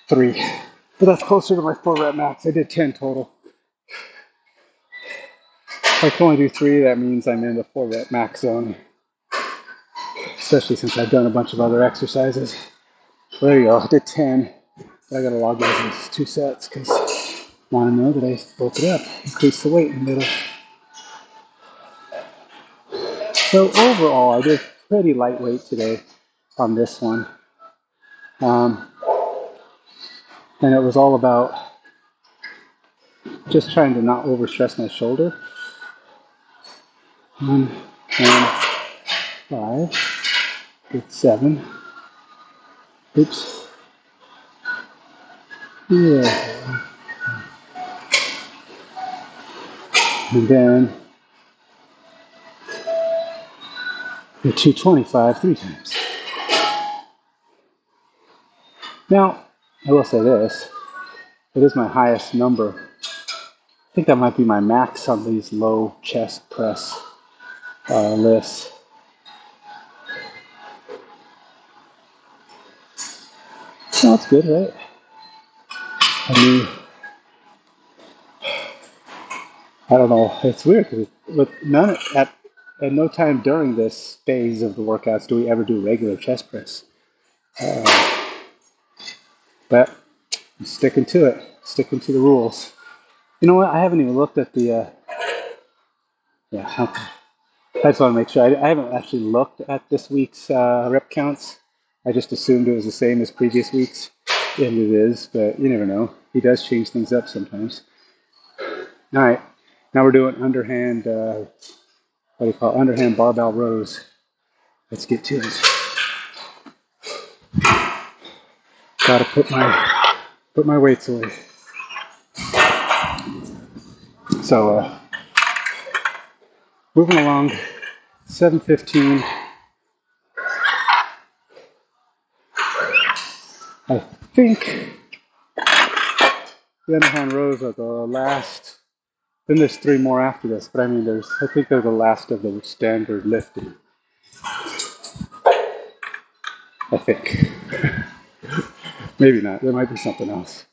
Three. But that's closer to my 4 rep max. I did 10 total. If I can only do 3, that means I'm in the 4 rep max zone. Especially since I've done a bunch of other exercises. So there you go. I did 10. But I gotta log those into 2 sets because I want to know that I broke it up. Increase the weight in the middle. So overall, I did pretty lightweight today on this one. And it was all about just trying to not overstress my shoulder. 1 and 5. Good 7. Oops. Yeah. And then the 225 3 times. Now, I will say this. It is my highest number. I think that might be my max on these low chest press lifts. So that's good, right? I mean, I don't know. It's weird because with none at no time during this phase of the workouts do we ever do regular chest press. But I'm sticking to it, sticking to the rules. You know what? I haven't even looked at the. I just want to make sure. I haven't actually looked at this week's rep counts. I just assumed it was the same as previous weeks, and it is. But you never know. He does change things up sometimes. All right, now we're doing underhand. What do you call it? Underhand barbell rows? Let's get to it. Gotta put my weights away. So moving along, 7:15. I think the underhand rows are the last. Then there's 3 more after this, but I mean, I think they're the last of the standard lifting. I think. Maybe not. There might be something else.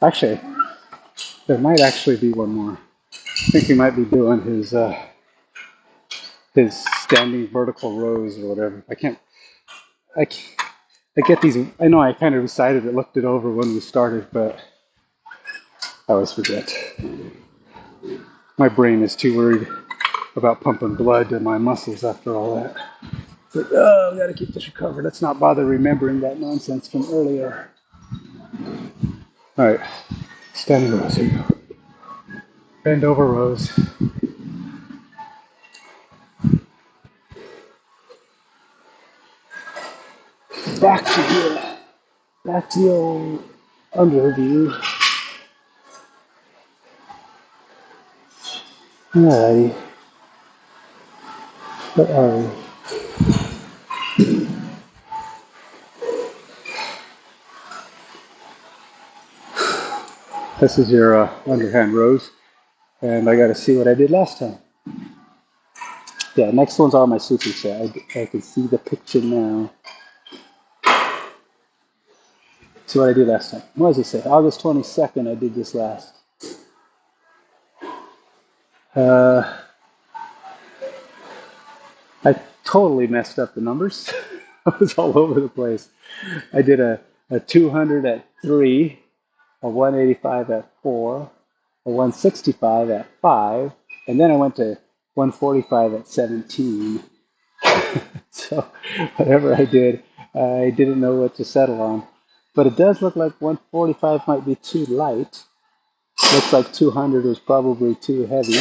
Actually, there might actually be one more. I think he might be doing his standing vertical rows or whatever. I get these. I know I kind of recited it, looked it over when we started, but I always forget. My brain is too worried about pumping blood to my muscles after all that. It's like, oh, we gotta keep this recovered. Let's not bother remembering that nonsense from earlier. All right, standing rows. Here we go. Bend over rows. Back to the old under view. Alrighty. Where are we? This is your underhand rows, and I got to see what I did last time. Yeah, next one's all my super set. I can see the picture now. See what I did last time. What does it say? August 22nd, I did this last. I totally messed up the numbers. I was all over the place. I did a 200 at 3, a 185 at 4, a 165 at 5, and then I went to 145 at 17. So whatever I did, I didn't know what to settle on. But it does look like 145 might be too light. Looks like 200 was probably too heavy.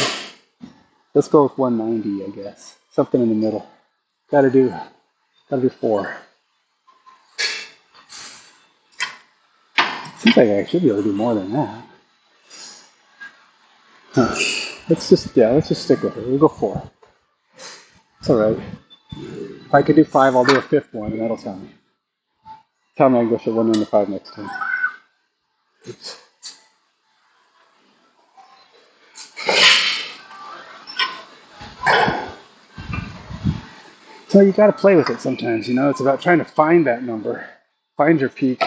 Let's go with 190, I guess. Something in the middle. Gotta do 4. Seems like I should be able to do more than that. Let's just stick with it. We'll go 4. It's alright. If I could do 5, I'll do a 5th one, and that'll tell me. Tell me I can go for 195 next time. Oops. So you got to play with it sometimes, you know. It's about trying to find that number, find your peak.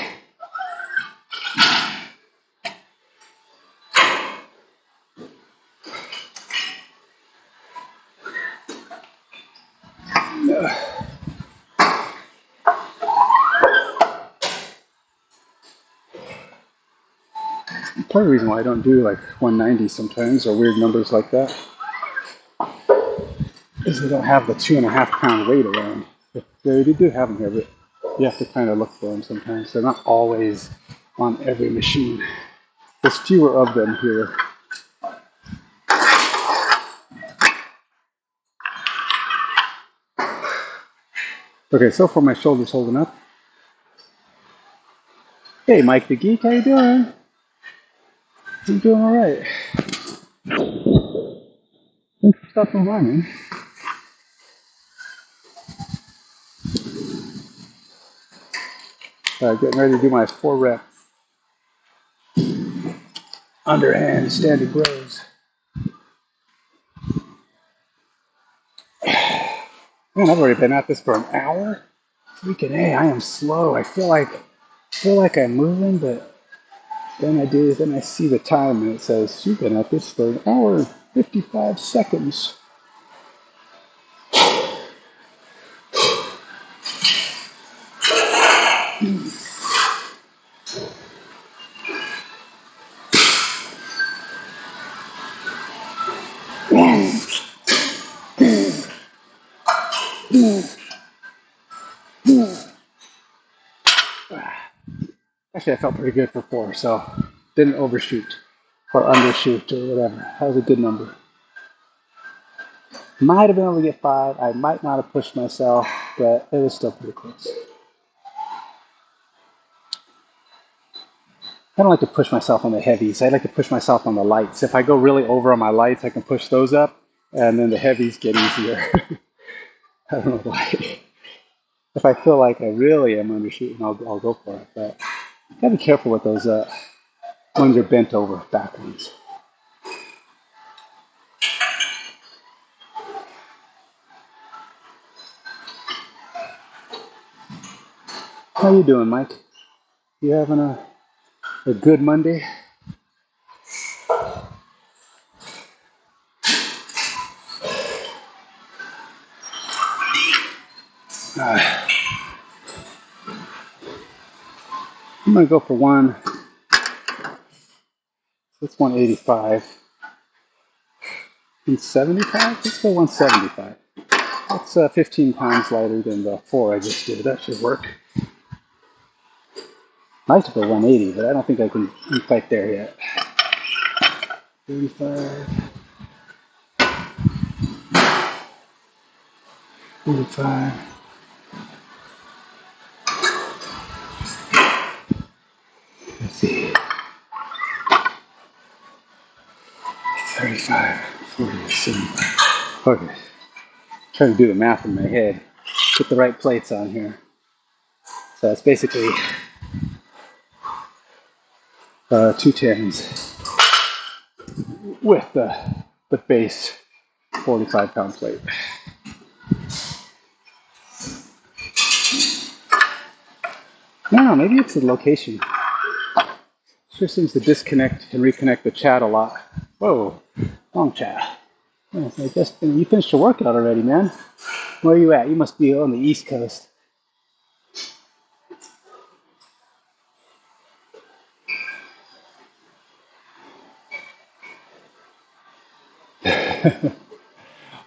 Part of the reason why I don't do like 190 sometimes or weird numbers like that is they don't have the 2.5 pound weight around. They do have them here, but you have to kind of look for them sometimes. They're not always on every machine. There's fewer of them here. Okay, so far my shoulder's holding up. Hey, Mike the Geek, how you doing? I'm doing all right. Thanks for stopping by, man. Getting ready to do my 4 rep underhand standing rows. Man, I've already been at this for an hour. Freaking A, I am slow. I feel like I'm moving, but then I see the time and it says you've been at this for an hour and 55 seconds. Actually, I felt pretty good for 4, so didn't overshoot or undershoot or whatever. That was a good number. Might have been able to get 5. I might not have pushed myself, but it was still pretty close. I don't like to push myself on the heavies. I like to push myself on the lights. If I go really over on my lights, I can push those up, and then the heavies get easier. I don't know why. If I feel like I really am undershooting, I'll go for it. But you gotta be careful with those when you're bent over backwards. How you doing, Mike? You having a good Monday? I'm gonna go for 1. That's 185. And 75? Let's go 175. That's 15 pounds lighter than the 4 I just did. That should work. I'd like to go 180, but I don't think I can be quite there yet. 35. 45. Let's see. 35, 40, 75. Okay. Trying to do the math in my head. Put the right plates on here. So it's basically 2 10s with the base 45-pound plate. No, maybe it's the location. Sure seems to disconnect and reconnect the chat a lot. Whoa, long chat. Yeah, I guess you finished your workout already, man. Where are you at? You must be on the East Coast.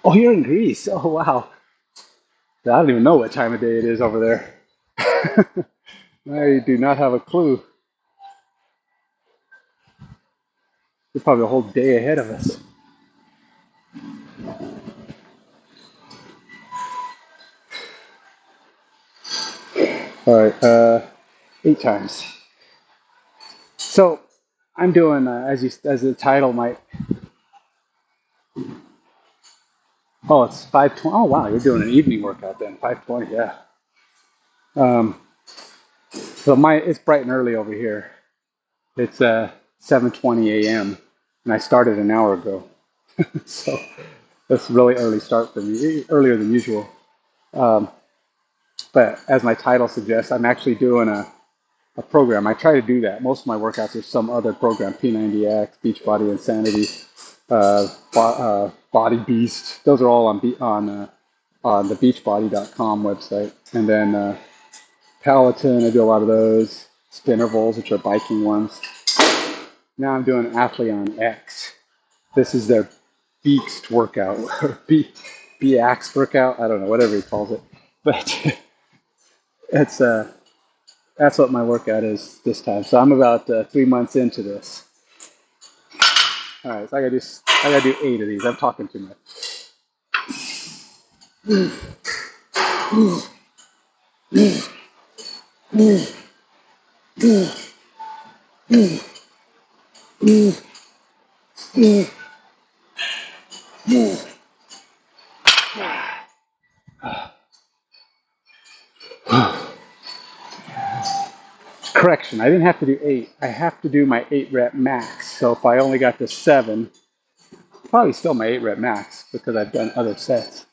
Oh, you're in Greece. Oh, wow. I don't even know what time of day it is over there. I do not have a clue. You're probably a whole day ahead of us. All right, 8 times. So I'm doing, as the title might. Oh, it's 5:20. Oh, wow, you're doing an evening workout then. 5:20, yeah. So it's bright and early over here. It's 7:20 a.m. and I started an hour ago. So that's a really early start for me, earlier than usual. Um, but as my title suggests, I'm actually doing a program. I try to do that. Most of my workouts are some other program, P90X, Beachbody Insanity, Body Beast. Those are all on the beachbody.com website. And then Peloton, I do a lot of those. Spinnervals, which are biking ones. Now I'm doing Athleon X. This is their Beast workout, or B-Ax workout. I don't know, whatever he calls it. But it's that's what my workout is this time. So I'm about 3 months into this. All right, so I gotta do 8 of these. I'm talking too much. Correction, I didn't have to do 8. I have to do my 8 rep max. So if I only got to 7, probably still my 8 rep max because I've done other sets.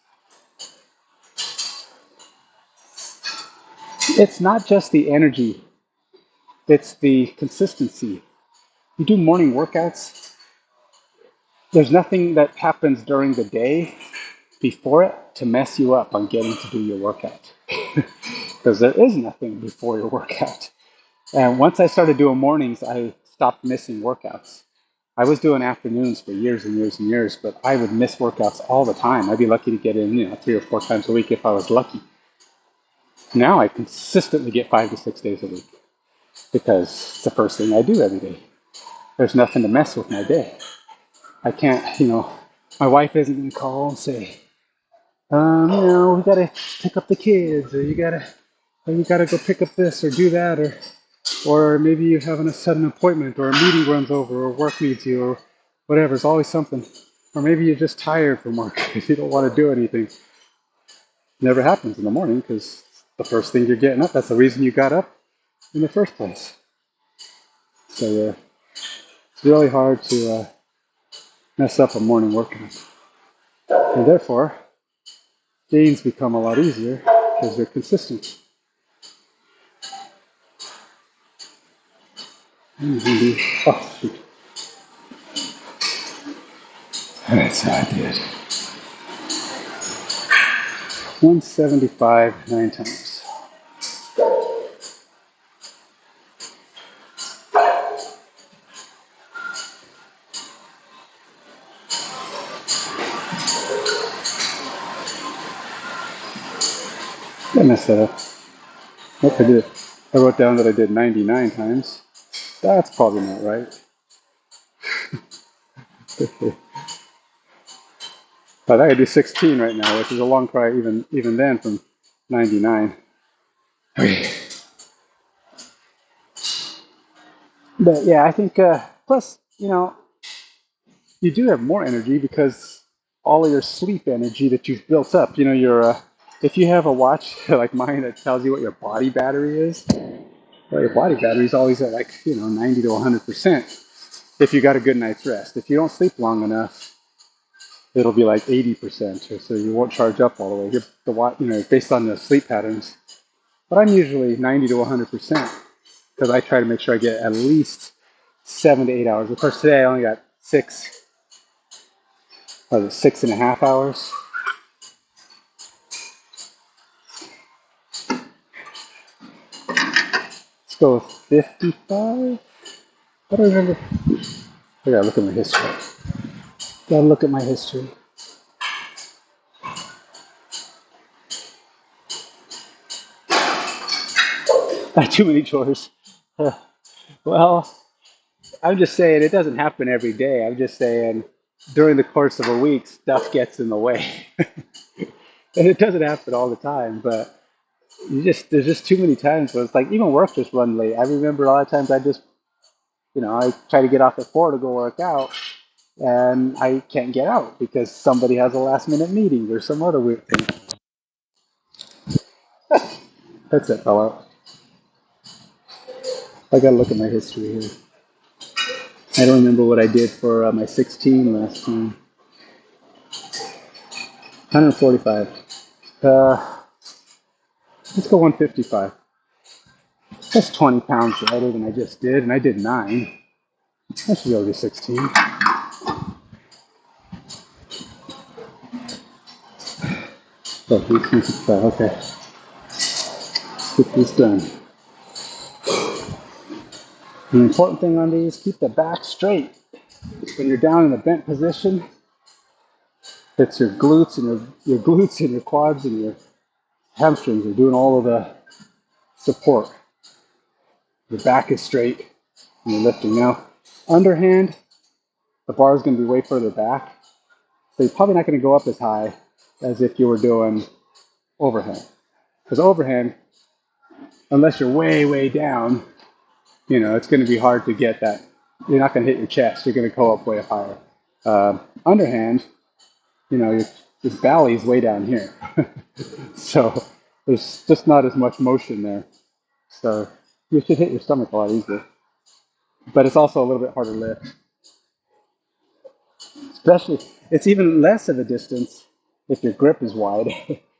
It's not just the energy, it's the consistency. You do morning workouts, there's nothing that happens during the day before it to mess you up on getting to do your workout. Because there is nothing before your workout. And once I started doing mornings, I stopped missing workouts. I was doing afternoons for years and years and years, but I would miss workouts all the time. I'd be lucky to get in, 3 or 4 times a week if I was lucky. Now I consistently get 5 to 6 days a week because it's the first thing I do every day. There's nothing to mess with my day. I can't, my wife isn't going to call and say, we got to pick up the kids, or you got to go pick up this or do that, or maybe you have a sudden appointment, or a meeting runs over, or work needs you, or whatever. There's always something. Or maybe you're just tired from work if you don't want to do anything. It never happens in the morning because the first thing you're getting up, that's the reason you got up in the first place. So yeah, it's really hard to mess up a morning workout. And therefore, gains become a lot easier because they're consistent. Oh, shoot. That's how I did. 175 9 times. I messed that up. Nope, I did. I wrote down that I did 99 times. That's probably not right. But I could do 16 right now, which is a long cry even then from 99. Okay. But yeah, I think, plus, you do have more energy because all of your sleep energy that you've built up, if you have a watch like mine that tells you what your body battery is, well, your body battery is always at 90 to 100% if you got a good night's rest. If you don't sleep long enough, it'll be like 80%, or so you won't charge up all the way. Based on the sleep patterns. But I'm usually 90 to 100% because I try to make sure I get at least 7 to 8 hours. Of course, today I only got 6.5 hours. Let's go with 55. I don't remember. I gotta look at my history. Too many chores. Well, I'm just saying it doesn't happen every day. I'm just saying during the course of a week, stuff gets in the way. And it doesn't happen all the time, but there's just too many times where it's like even work just run late. I remember a lot of times I try to get off at 4 to go work out, and I can't get out because somebody has a last minute meeting or some other weird thing. That's it, fellow. I gotta look at my history here. I don't remember what I did for my 16 last time. 145. Let's go 155. That's 20 pounds lighter than I just did, and I did 9. I should be able to do 16. Oh, 155, okay. Let's get this done. The important thing on these, keep the back straight. When you're down in the bent position, it's your glutes and your glutes and your quads and your hamstrings are doing all of the support. Your back is straight and you're lifting. Now, underhand, the bar is going to be way further back, so you're probably not going to go up as high as if you were doing overhand. Because overhand, unless you're way, way down, it's going to be hard to get that. You're not going to hit your chest. You're going to go up way higher. Underhand, your belly is way down here. So there's just not as much motion there. So you should hit your stomach a lot easier. But it's also a little bit harder to lift. Especially, it's even less of a distance if your grip is wide,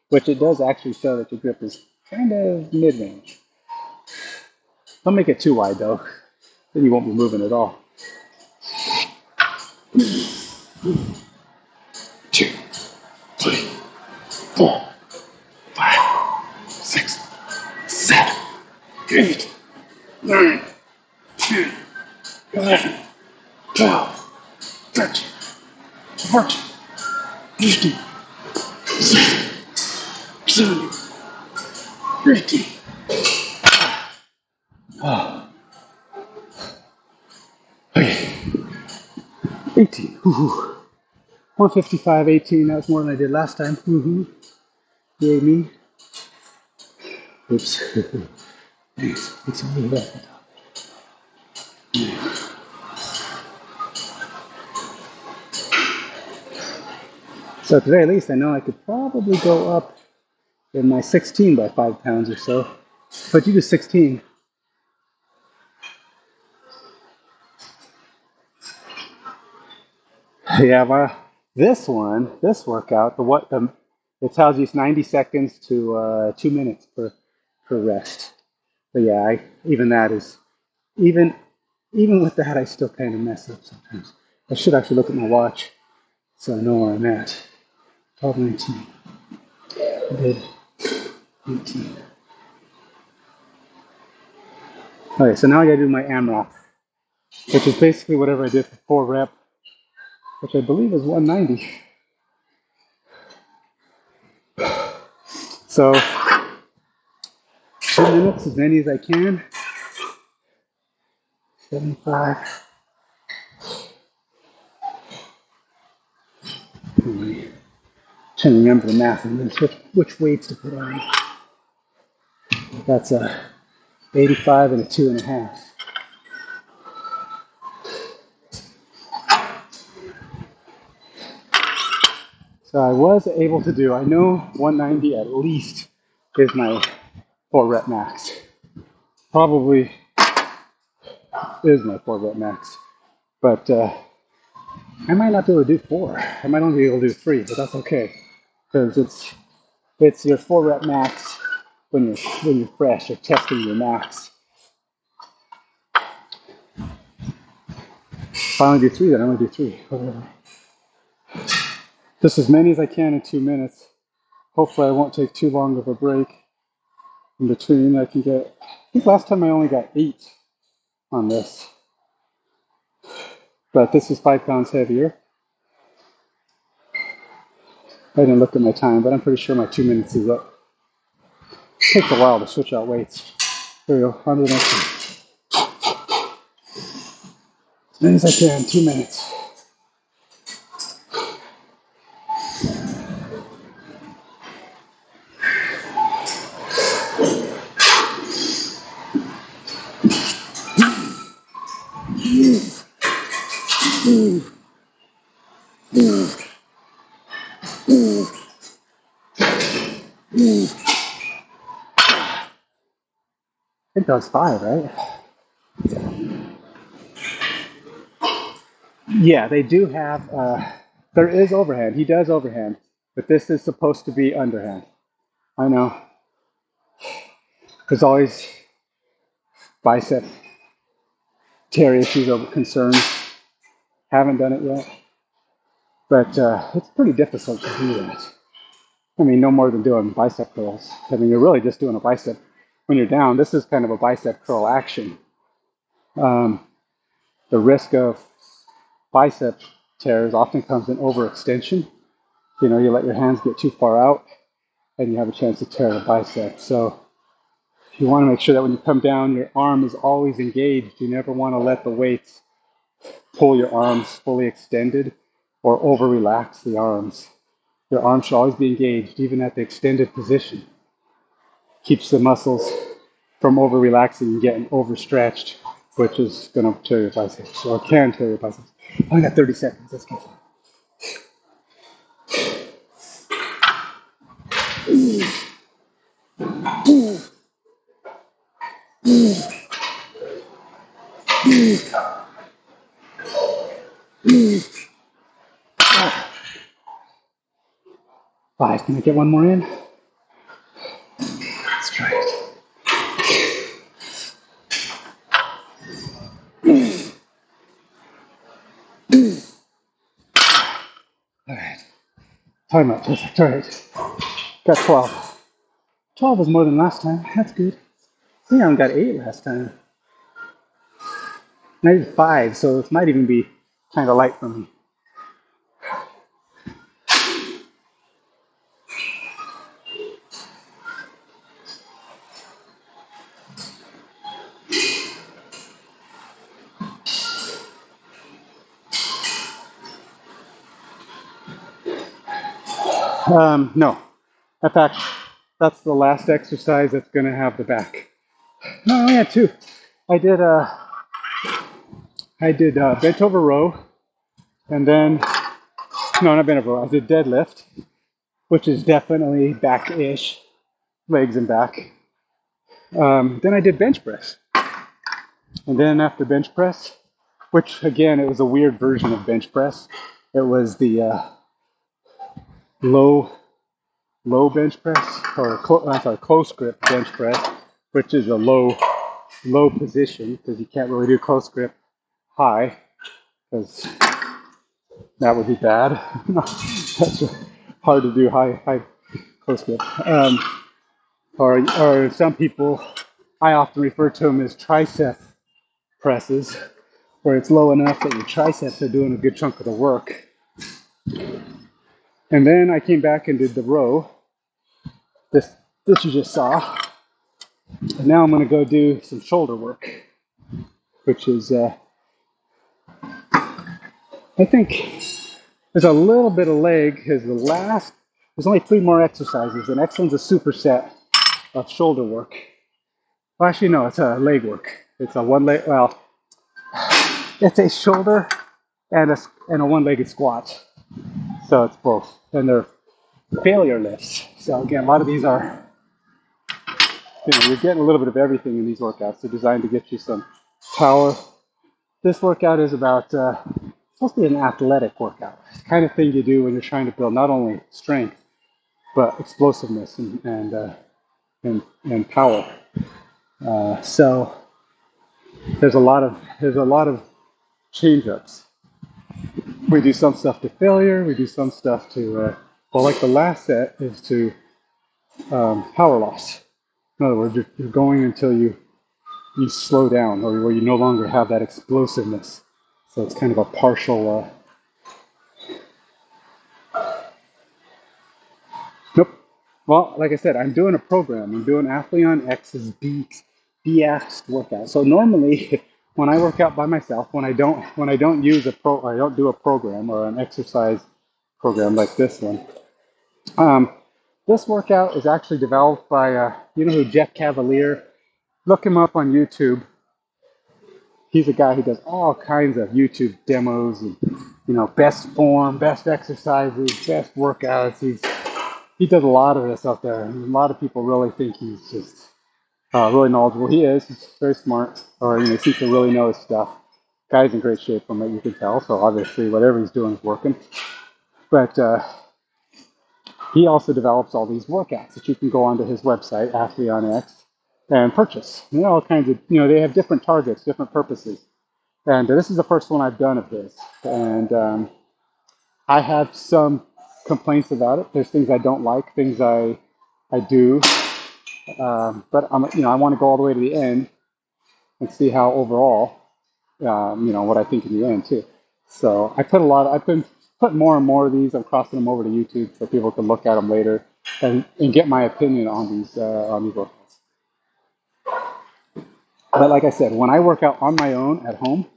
which it does actually show that your grip is kind of mid-range. Don't make it too wide though, then you won't be moving at all. 2, 3, 4, 5, 6, 7, 8, 9, 10, 11, 12, 13, 14, 15, 16, 17, 18. Oh. Okay. 18. Ooh. 155, 18. That was more than I did last time. Yay me. Oops. Thanks. It's a little bit. So at the very least, I know I could probably go up in my 16 by 5 pounds or so. But you do 16. Yeah, well, this workout, it tells you it's 90 seconds to 2 minutes per rest. But yeah, even with that, I still kind of mess up sometimes. I should actually look at my watch so I know where I'm at. 12:19. I did 18. Okay, so now I gotta do my AMRAP, which is basically whatever I did for 4 rep, which I believe is 190. So 2 minutes, as many as I can. 75. I'm trying to remember the math on this, which weights to put on. That's a 85 and a 2.5. So I was able to do, I know 190 at least is my 4 rep max. Probably is my 4 rep max. But I might not be able to do 4. I might only be able to do 3, but that's okay. Because it's your 4 rep max when you're fresh, you're testing your max. If I only do 3, then I only do 3. Whatever. Just as many as I can in 2 minutes. Hopefully I won't take too long of a break in between. I think last time I only got 8 on this. But this is 5 pounds heavier. I didn't look at my time, but I'm pretty sure my 2 minutes is up. It takes a while to switch out weights. There we go, on to the next one. As many as I can, 2 minutes. I think that was 5, right? Yeah, they do have, there is overhand. He does overhand, but this is supposed to be underhand. I know. There's always bicep tear issues over concerns. Haven't done it yet, but it's pretty difficult to do that. I mean, no more than doing bicep curls. I mean, you're really just doing a bicep. When you're down, this is kind of a bicep curl action. Um, the risk of bicep tears often comes in overextension. You know, you let your hands get too far out and you have a chance to tear the bicep. So you want to make sure that when you come down, your arm is always engaged. You never want to let the weights pull your arms fully extended or over relax the arms. Your arm should always be engaged, even at the extended position. Keeps the muscles from over relaxing and getting overstretched, which is going to tear your biceps, or can tear your biceps. I only got 30 seconds. Let's go. Five. Can I get one more in? Let's try it. All right. Time up. Perfect. All right. Got 12. 12 is more than last time. That's good. I think I only got 8 last time. Now I did 5, so this might even be kind of light for me. No. In fact, that's the last exercise that's going to have the back. No, I only had 2. I did bent over row, and then no, not bent over row. I did deadlift, which is definitely back-ish, legs and back. Then I did bench press, and then after bench press, which again it was a weird version of bench press. It was the low bench press, or close grip bench press, which is a low position because you can't really do close grip high because that would be bad. That's hard to do high close grip. Or some people, I often refer to them as tricep presses, where it's low enough that your triceps are doing a good chunk of the work. And then I came back and did the row. This you just saw. And now I'm going to go do some shoulder work, which is, I think there's a little bit of leg because there's only 3 more exercises. The next one's a superset of shoulder work. Well, actually, no, it's a leg work. It's a one leg, well, it's a shoulder and a one-legged squat. So it's both. And they're failure lifts. So again, a lot of these are, you're getting a little bit of everything in these workouts. They're designed to get you some power. This workout is about, supposed to be an athletic workout. It's the kind of thing you do when you're trying to build not only strength, but explosiveness and power. So there's a lot of change-ups. We do some stuff to failure. We do some stuff to, like the last set is to power loss. In other words, you're going until you slow down or where you no longer have that explosiveness. So it's kind of a partial. Nope. Well, like I said, I'm doing a program. I'm doing Athleon X's BX workout. So normally, when I work out by myself, when I don't use I don't do a program or an exercise program like this one. This workout is actually developed by you know who Jeff Cavalier. Look him up on YouTube. He's a guy who does all kinds of YouTube demos and best form, best exercises, best workouts. He does a lot of this out there, and a lot of people really think he's just really knowledgeable. He is. He's very smart, or he seems to really know his stuff. Guy's in great shape from what you can tell, so obviously whatever he's doing is working. But he also develops all these workouts that you can go onto his website, Athlete on X, and purchase. You know, all kinds of, they have different targets, different purposes. And this is the first one I've done of his. And I have some complaints about it. There's things I don't like, things I do. But I want to go all the way to the end and see how overall, what I think in the end too. So I've been putting more and more of these. I'm crossing them over to YouTube so people can look at them later and get my opinion on these workouts. But like I said, when I work out on my own at home,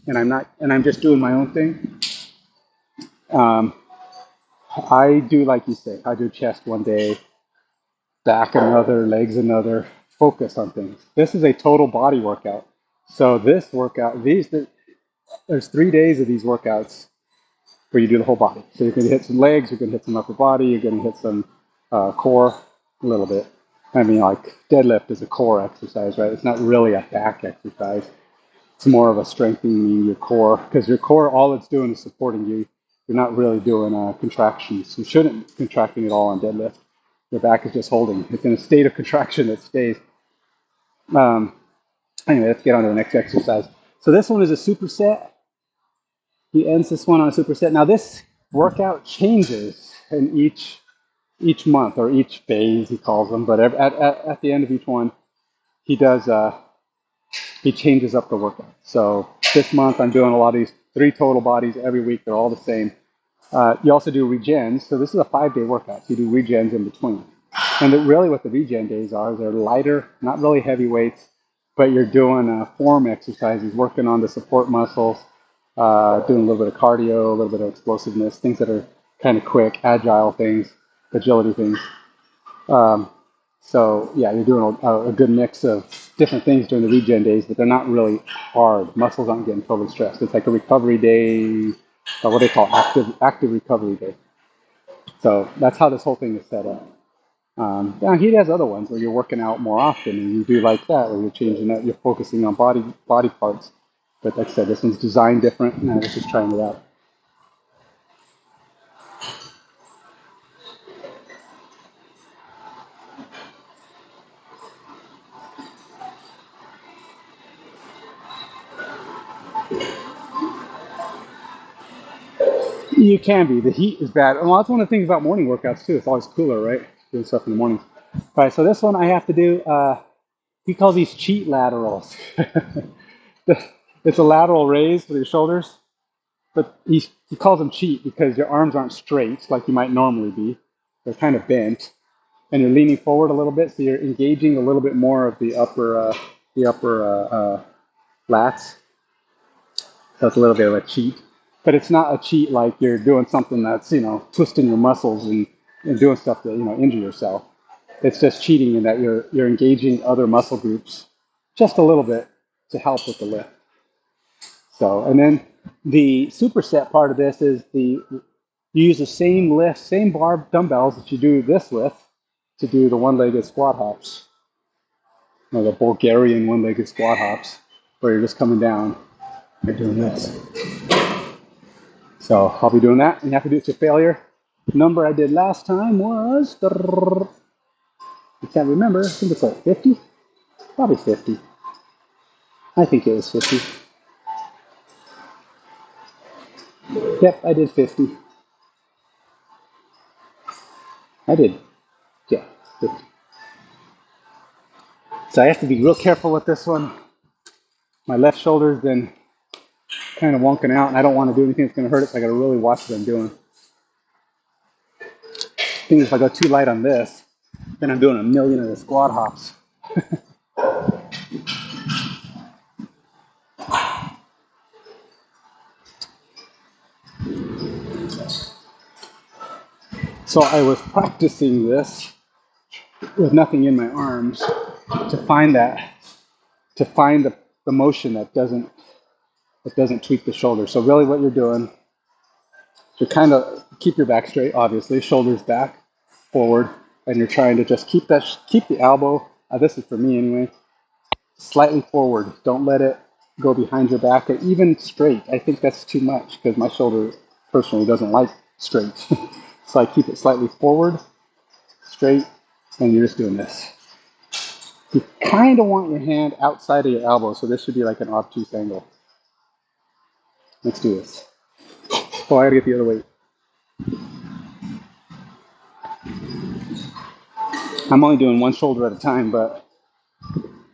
and I'm just doing my own thing, I do like you say. I do chest one day, back another, legs another. Focus on things. This is a total body workout. So this workout, there's 3 days of these workouts where you do the whole body. So you're going to hit some legs, you're going to hit some upper body, you're going to hit some core a little bit. I mean, like deadlift is a core exercise, right? It's not really a back exercise. It's more of a strengthening your core, because your core, all it's doing is supporting you. You're not really doing contractions. You shouldn't be contracting at all on deadlift. Your back is just holding. It's in a state of contraction that stays. Anyway, let's get on to the next exercise. So this one is a superset. He ends this one on a superset. Now this workout changes in each month, or each phase, he calls them. But at the end of each one, he changes up the workout. So this month I'm doing a lot of these 3 total bodies every week. They're all the same. You also do regens. So this is a 5-day workout. So you do regens in between. And really what the regen days are, they're lighter, not really heavy weights, but you're doing form exercises, working on the support muscles, doing a little bit of cardio, a little bit of explosiveness, things that are kind of quick, agile things, agility things. So yeah, you're doing a good mix of different things during the regen days, but they're not really hard. Muscles aren't getting totally stressed. It's like a recovery day, or what they call active recovery day. So that's how this whole thing is set up. Now he has other ones where you're working out more often, and you do like that, where you're changing that, you're focusing on body parts. But like I said, this one's designed different, and I was just trying it out. You can be. The heat is bad. Well, that's one of the things about morning workouts too. It's always cooler, right? Doing stuff in the morning. All right, so this one I have to do. He calls these cheat laterals. It's a lateral raise with your shoulders, but he calls them cheat because your arms aren't straight like you might normally be. They're kind of bent, and you're leaning forward a little bit, so you're engaging a little bit more of the upper lats. So it's a little bit of a cheat. But it's not a cheat like you're doing something that's, twisting your muscles and doing stuff to, injure yourself. It's just cheating in that you're engaging other muscle groups just a little bit to help with the lift. So, and then the superset part of this is you use the same lift, same bar dumbbells that you do this with to do the one-legged squat hops. The Bulgarian one-legged squat hops, where you're just coming down and doing this. So I'll be doing that, and you have to do it to failure. The number I did last time was, I can't remember, I think it's like 50? Probably 50. I think it was 50. Yep, I did 50. I did, yeah, 50. So I have to be real careful with this one. My left shoulder's been kind of wonking out, and I don't want to do anything that's going to hurt it, so I got to really watch what I'm doing. I think if I go too light on this, then I'm doing a million of the squat hops. So I was practicing this with nothing in my arms to find the motion that doesn't tweak the shoulder. So really what you're doing, you're kind of keep your back straight, obviously, shoulders back, forward, and you're trying to just keep the elbow, this is for me anyway, slightly forward. Don't let it go behind your back, or even straight. I think that's too much because my shoulder personally doesn't like straight. So I keep it slightly forward, straight, and you're just doing this. You kind of want your hand outside of your elbow, so this should be like an obtuse angle. Let's do this. Oh, I gotta get the other weight. I'm only doing one shoulder at a time, but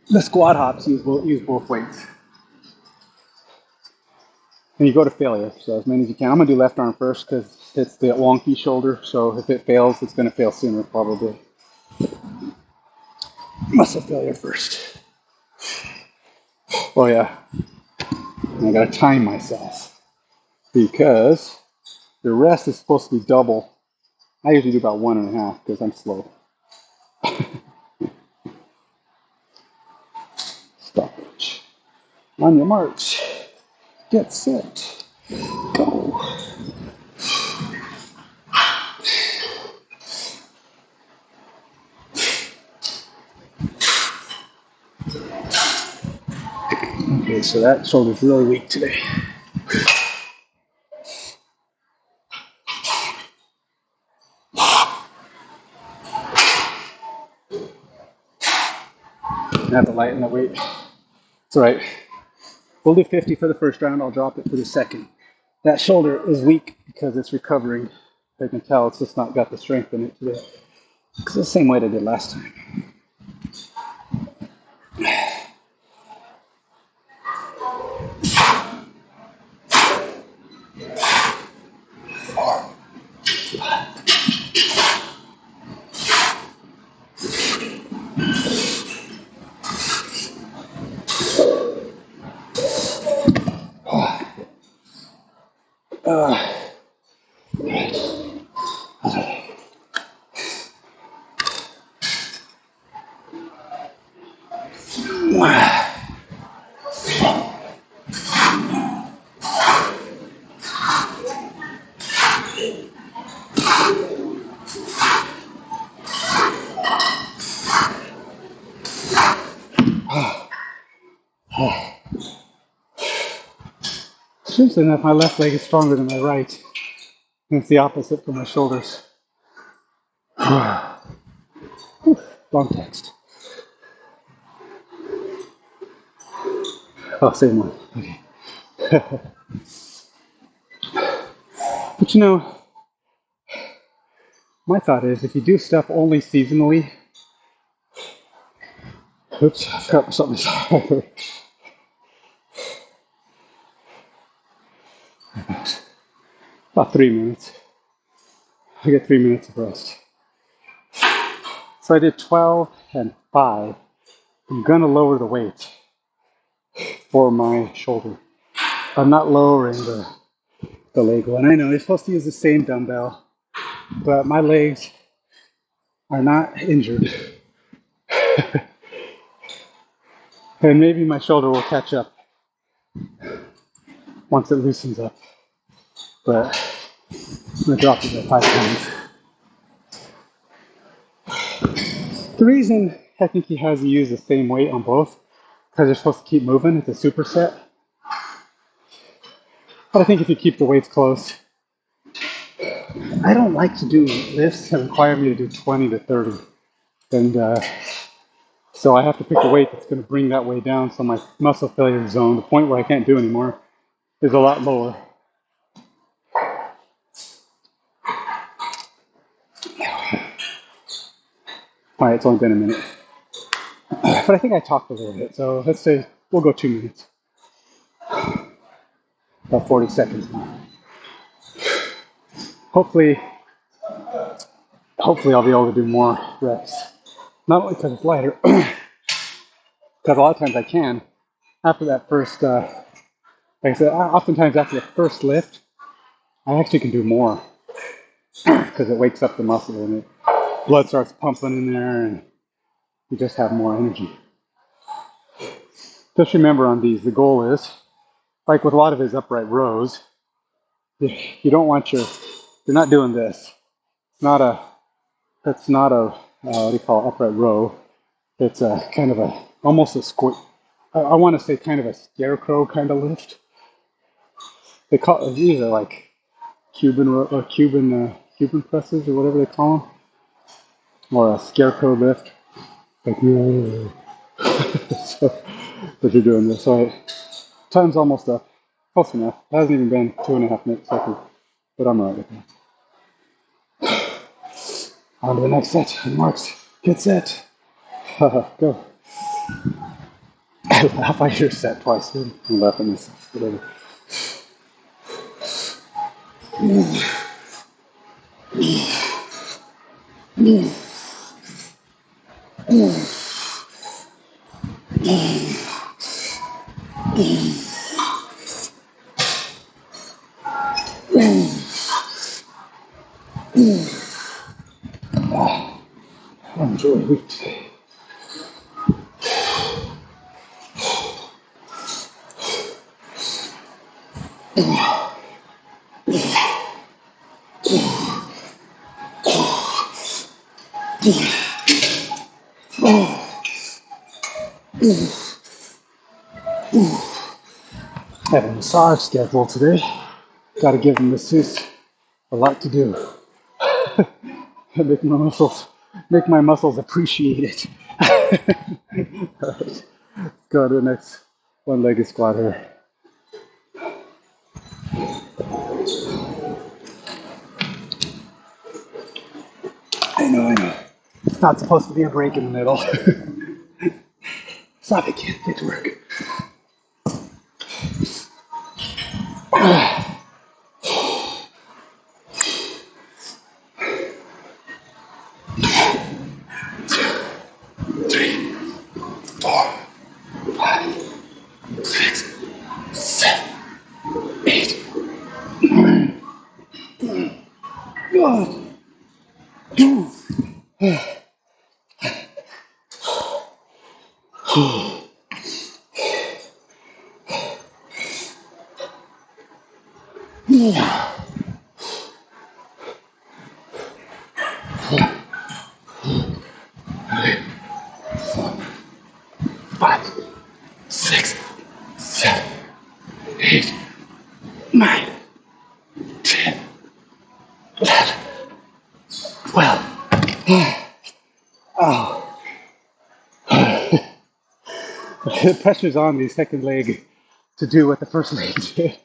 the squat hops use both weights. And you go to failure, so as many as you can. I'm gonna do left arm first because it's the wonky shoulder, so if it fails, it's gonna fail sooner probably. Muscle failure first. Oh yeah, and I gotta time myself because the rest is supposed to be double. I usually do about 1.5 because I'm slow. Stoppage. On your march. Get set. Go. Okay, so that shoulder's really weak today. I have to lighten the weight. It's all right. We'll do 50 for the first round. I'll drop it for the second. That shoulder is weak because it's recovering. I can tell it's just not got the strength in it today. It's the same weight I did last time. Strangely enough, my left leg is stronger than my right. And it's the opposite for my shoulders. Long text. Oh, same one. Okay. But you know, my thought is if you do stuff only seasonally, oops, I've got something. About 3 minutes. I get 3 minutes of rest. So I did 12 and 5. I'm gonna lower the weight for my shoulder. I'm not lowering the leg one. I know you're supposed to use the same dumbbell, but my legs are not injured. And maybe my shoulder will catch up once it loosens up. But I'm gonna drop it at 5 times. The reason I think he has you use the same weight on both, because you're supposed to keep moving, it's a superset. But I think if you keep the weights close, I don't like to do lifts that require me to do 20 to 30. And so I have to pick a weight that's going to bring that weight down so my muscle failure zone, the point where I can't do anymore, is a lot lower. All right, it's only been a minute. But I think I talked a little bit, so let's say we'll go 2 minutes. About 40 seconds now. Hopefully I'll be able to do more reps. Not only because it's lighter, because a lot of times I can. After that first, like I said, oftentimes after the first lift, I actually can do more because it wakes up the muscle and blood starts pumping in there and you just have more energy. Just remember on these, the goal is, like with a lot of his upright rows, you don't want you're not doing this. That's not a what do you call it, upright row. It's a kind of almost a squat. I want to say kind of a scarecrow kind of lift. These are like Cuban presses or whatever they call them, or a scarecrow lift. Like, so, but you're doing this. So time's almost up. Close enough. It hasn't even been 2.5 minutes, but I'm alright with that. On to the next set. Marks. Get set. Go. I laugh. I hear set twice. I'm laughing at myself. Whatever. I'm enjoying week today. I have a massage schedule today. Got to give the masseuse a lot to do. Make my muscles appreciate it. All right, go to the next one-legged squat here. I know. It's not supposed to be a break in the middle. Stop it, kid. Get to work. The pressure's on the second leg to do what the first leg did.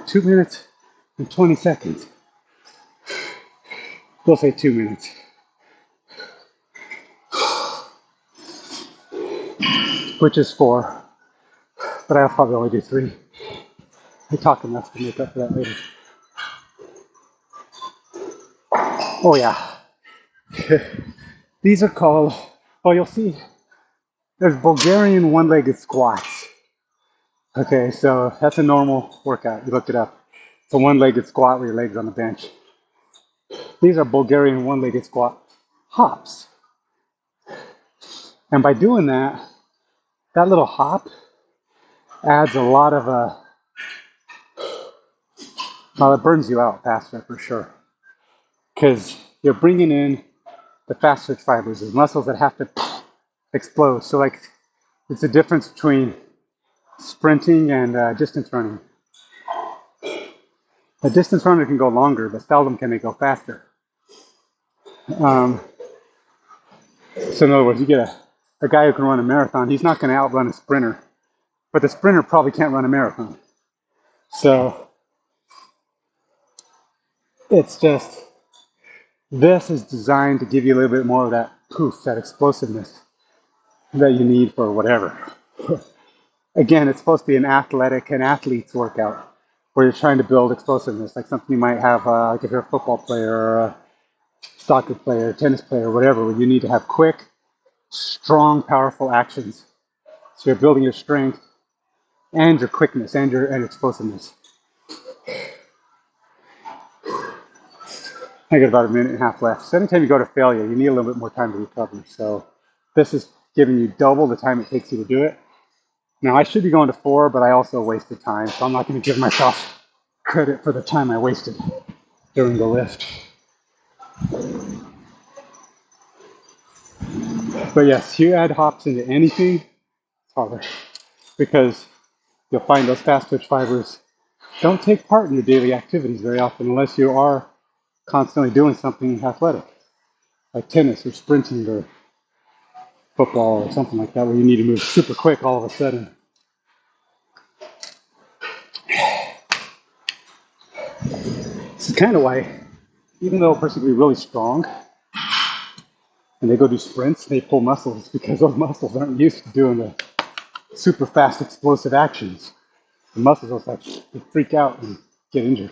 2 minutes and 20 seconds. We'll say 2 minutes. Which is 4, but I'll probably only do 3. I talk enough to make up for that later. Oh yeah. These are called, you'll see, there's Bulgarian one-legged squats. Okay, so that's a normal workout. You looked it up. It's a one-legged squat with your legs on the bench. These are Bulgarian one-legged squat hops. And by doing that, that little hop adds a lot of, it burns you out faster for sure. Because you're bringing in the fast twitch fibers, the muscles that have to explode. So like, it's the difference between sprinting and distance running. A distance runner can go longer, but seldom can they go faster. So in other words, you get a guy who can run a marathon, he's not going to outrun a sprinter, but the sprinter probably can't run a marathon. So it's just, this is designed to give you a little bit more of that poof, that explosiveness that you need for whatever. Again, it's supposed to be an athlete's workout where you're trying to build explosiveness, like something you might have, like if you're a football player or a soccer player, tennis player, whatever, where you need to have quick, strong, powerful actions. So you're building your strength and your quickness and your explosiveness. I got about 1.5 minutes left. So anytime you go to failure, you need a little bit more time to recover. So this is giving you double the time it takes you to do it. Now I should be going to 4, but I also wasted time, so I'm not going to give myself credit for the time I wasted during the lift. But yes, you add hops into anything, it's harder because you'll find those fast twitch fibers don't take part in your daily activities very often unless you are constantly doing something athletic, like tennis or sprinting or football or something like that, where you need to move super quick all of a sudden. This is kind of why, even though a person can be really strong and they go do sprints, they pull muscles because those muscles aren't used to doing the super fast explosive actions. The muscles will like they freak out and get injured.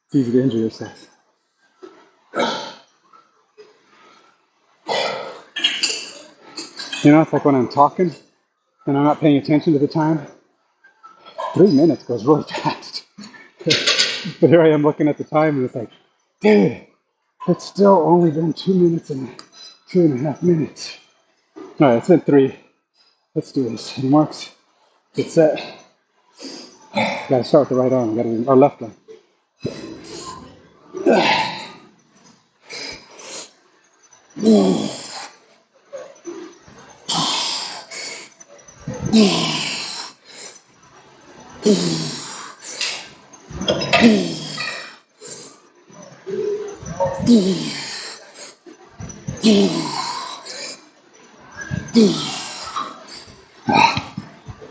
It's easy to injure yourself. You know, it's like when I'm talking and I'm not paying attention to the time. 3 minutes goes really fast. But here I am looking at the time and it's like, dude, it's still only been 2 minutes and 2.5 minutes. All right, it's been 3. Let's do this. It marks. Get set. Gotta start with the right arm. Our left arm.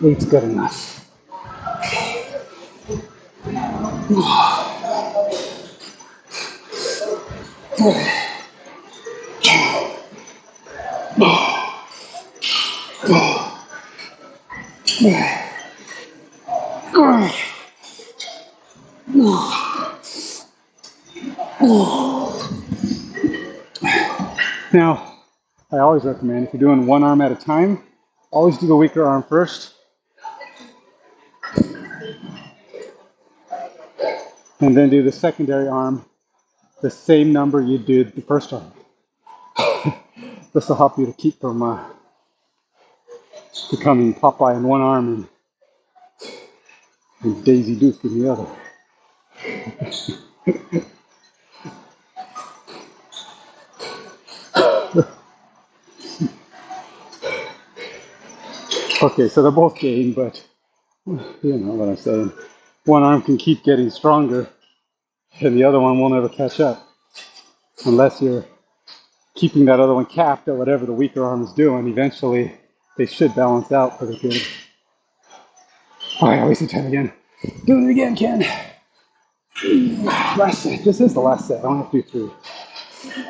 Eight's good enough. Now, I always recommend if you're doing one arm at a time, always do the weaker arm first. And then do the secondary arm the same number you did the first arm. This will help you to keep from becoming Popeye in one arm and Daisy Duke in the other. Okay, so they're both gained, but you know what I'm saying. One arm can keep getting stronger and the other one will never catch up unless you're keeping that other one capped at whatever the weaker arm is doing. Eventually, they should balance out pretty good. All right, I wasted time again. Doing it again, Ken. Last set. This is the last set. I only have to do 3.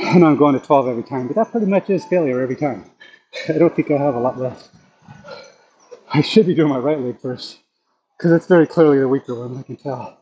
And I'm going to 12 every time, but that pretty much is failure every time. I don't think I have a lot left. I should be doing my right leg first, because it's very clearly the weaker one, I can tell.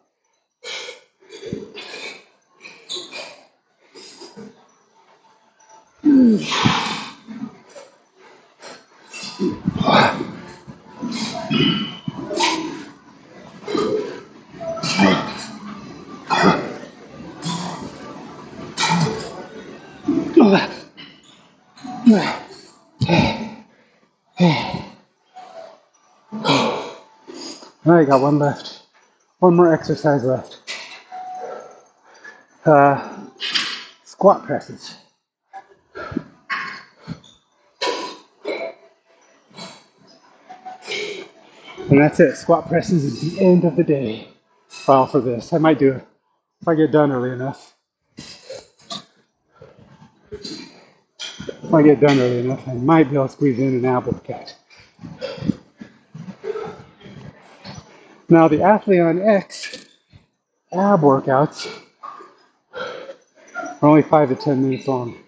All right, got one left. One more exercise left. Squat presses. And that's it. Squat presses is the end of the day. Well, for this, I might do it if I get done early enough. If I get done early enough, I might be able to squeeze in an ab workout. Now, the Athlete on X ab workouts are only 5 to 10 minutes long.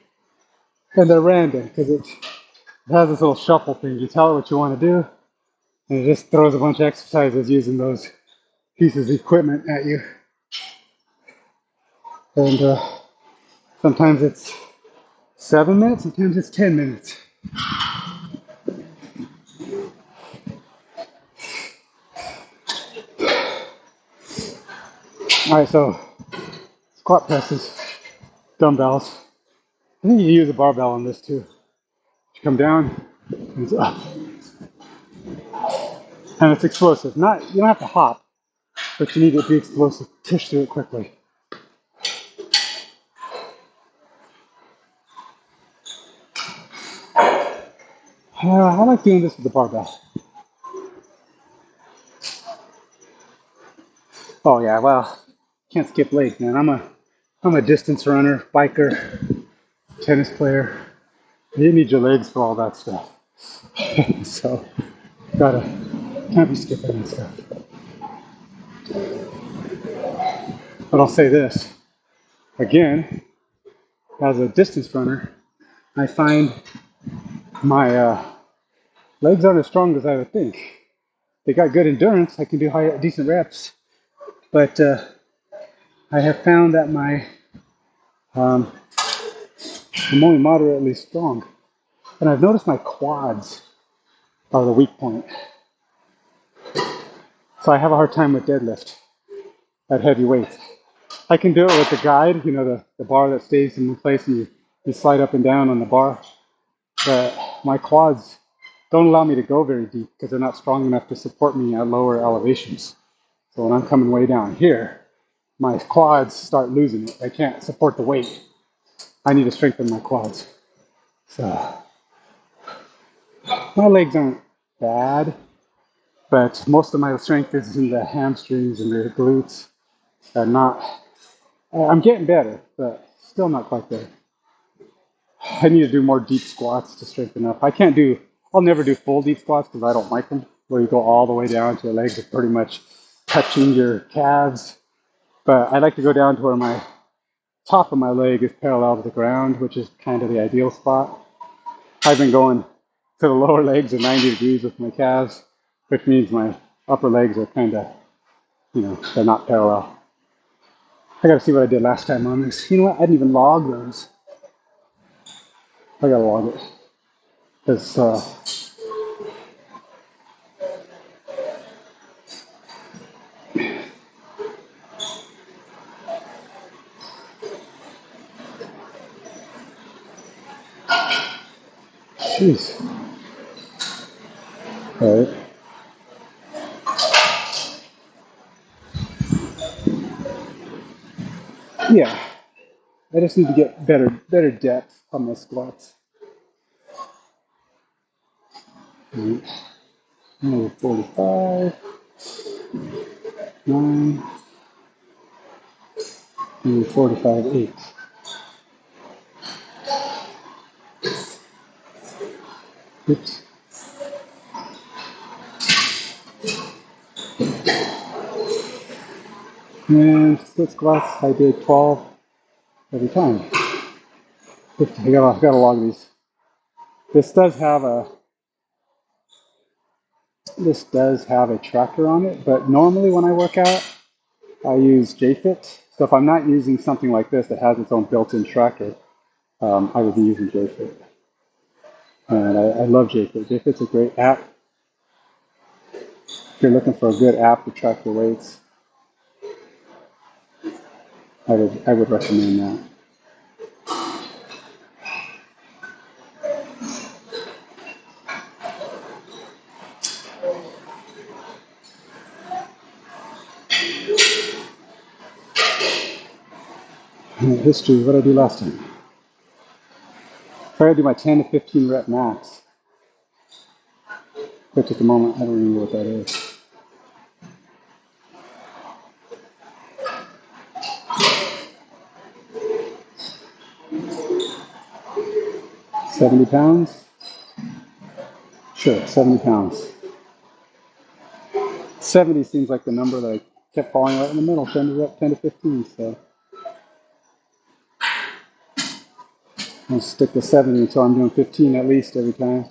And they're random because it has this little shuffle thing. You tell it what you want to do, and it just throws a bunch of exercises using those pieces of equipment at you. And sometimes it's 7 minutes, sometimes it's 10 minutes. All right, so squat presses, dumbbells. I think you use a barbell on this too. You come down, and it's up. And it's explosive. You don't have to hop, but you need to be explosive. Push through it quickly. I like doing this with the barbell. Oh yeah, well, can't skip legs, man. I'm a distance runner, biker, tennis player. You need your legs for all that stuff. So can't be skipping and stuff. But I'll say this again, as a distance runner, I find my legs aren't as strong as I would think. They got good endurance. I can do decent reps, but I have found that um, I'm only moderately strong, and I've noticed my quads are the weak point. So I have a hard time with deadlift at heavy weights. I can do it with the guide, the bar that stays in place and you slide up and down on the bar. But my quads don't allow me to go very deep because they're not strong enough to support me at lower elevations. So when I'm coming way down here, my quads start losing it. I can't support the weight. I need to strengthen my quads. So my legs aren't bad, but most of my strength is in the hamstrings and the glutes. I'm getting better, but still not quite there. I need to do more deep squats to strengthen up. I'll never do full deep squats because I don't like them, where you go all the way down to your legs are pretty much touching your calves. But I like to go down to where my top of my leg is parallel to the ground, which is kind of the ideal spot. I've been going to the lower legs at 90 degrees with my calves, which means my upper legs are kind of, they're not parallel. I gotta see what I did last time on this. You know what? I didn't even log those. I gotta log it. Because, jeez. All right. Yeah. I just need to get better depth on my squats. Right. 45, 9, 45, 8. Oops. And split squats, I did 12 every time. I gotta log these. This does have a tracker on it, but normally when I work out, I use JFit. So if I'm not using something like this that has its own built-in tracker, I would be using JFit. And I love JFit. JFit's a great app. If you're looking for a good app to track your weights, I would recommend that. History, what did I do last time? Try to do my 10 to 15 rep max. Which at the moment, I don't remember what that is. £70? Sure, 70 pounds. 70 seems like the number that I kept falling right in the middle, 10 to 15, so. I'll stick to 70 until I'm doing 15 at least every time.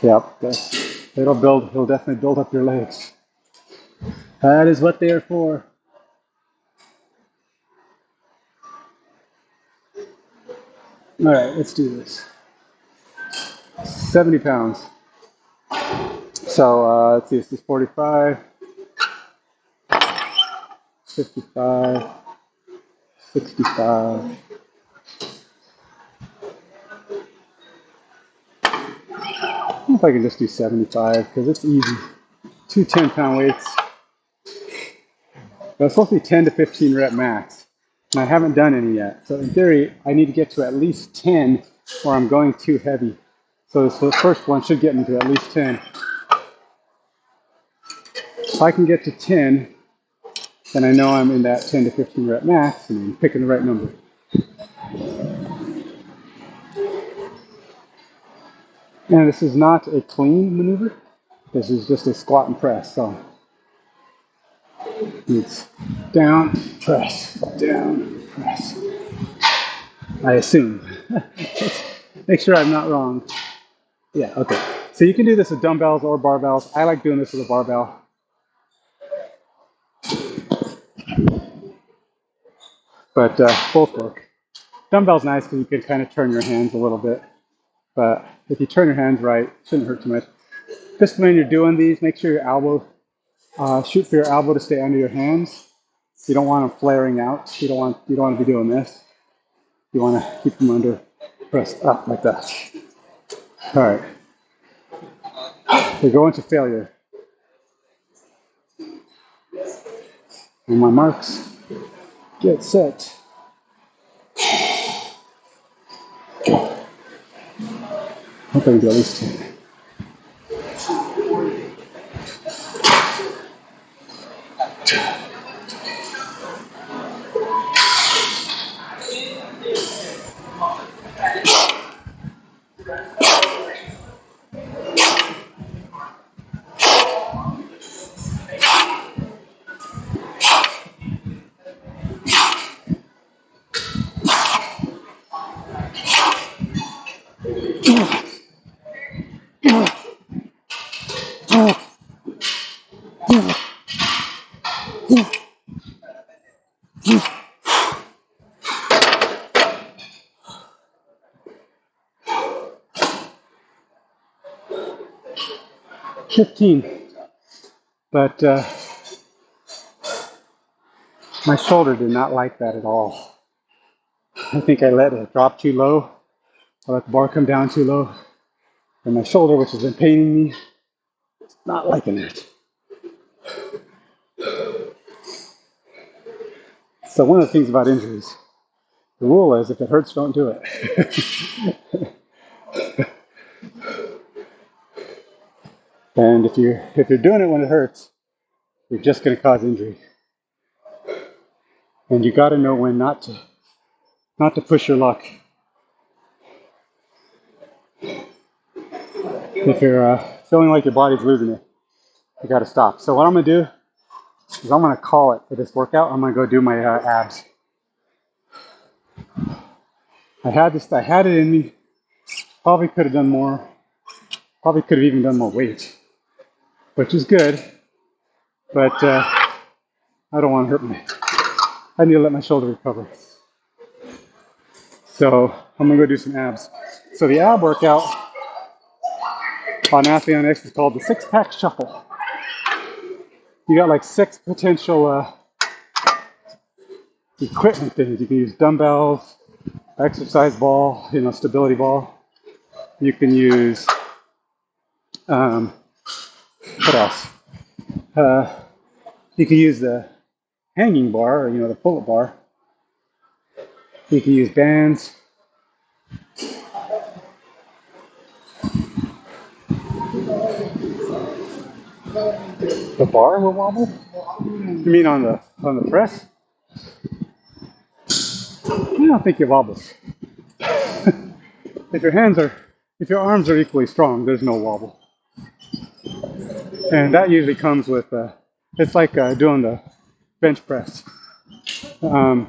Yep, It'll definitely build up your legs. That is what they are for. All right, let's do this. 70 pounds. So let's see, this is 45, 55, 65. I don't know if I can just do 75 because it's easy. Two 10-pound weights. But it's supposed to be 10 to 15 rep max. And I haven't done any yet. So in theory, I need to get to at least 10 or I'm going too heavy. So this first one should get me to at least 10. If I can get to 10, then I know I'm in that 10 to 15 rep max and I'm picking the right number. And this is not a clean maneuver. This is just a squat and press. So it's down, press, down, press. I assume. Make sure I'm not wrong. Yeah, okay. So you can do this with dumbbells or barbells. I like doing this with a barbell. But both work. Dumbbell's nice because you can kind of turn your hands a little bit. But if you turn your hands right, it shouldn't hurt too much. Just when you're doing these, make sure your elbow, shoot for your elbow to stay under your hands. You don't want them flaring out. You don't want to be doing this. You want to keep them under, pressed up like that. All right. We're going to failure. On my marks, get set. Hope I can do at least 10. But my shoulder did not like that at all. I think I let it drop too low. I let the bar come down too low. And my shoulder, which has been paining me, is not liking it. So one of the things about injuries, the rule is if it hurts, don't do it. And if you're doing it when it hurts, you're just going to cause injury. And you got to know when not to push your luck. If you're feeling like your body's losing it, you got to stop. So what I'm going to do is I'm going to call it for this workout. I'm going to go do my abs. I had it in me. Probably could have done more. Probably could have even done more weight, which is good. But I don't want to hurt I need to let my shoulder recover. So I'm going to go do some abs. So the ab workout on Athlete on X is called the 6-pack shuffle. You got like 6 potential equipment things. You can use dumbbells, exercise ball, stability ball. You can use, what else? You can use the hanging bar, or the pull-up bar. You can use bands. The bar will wobble? You mean on the press? I don't think it wobbles. If your arms are equally strong, there's no wobble. And that usually comes with, it's like doing the bench press. A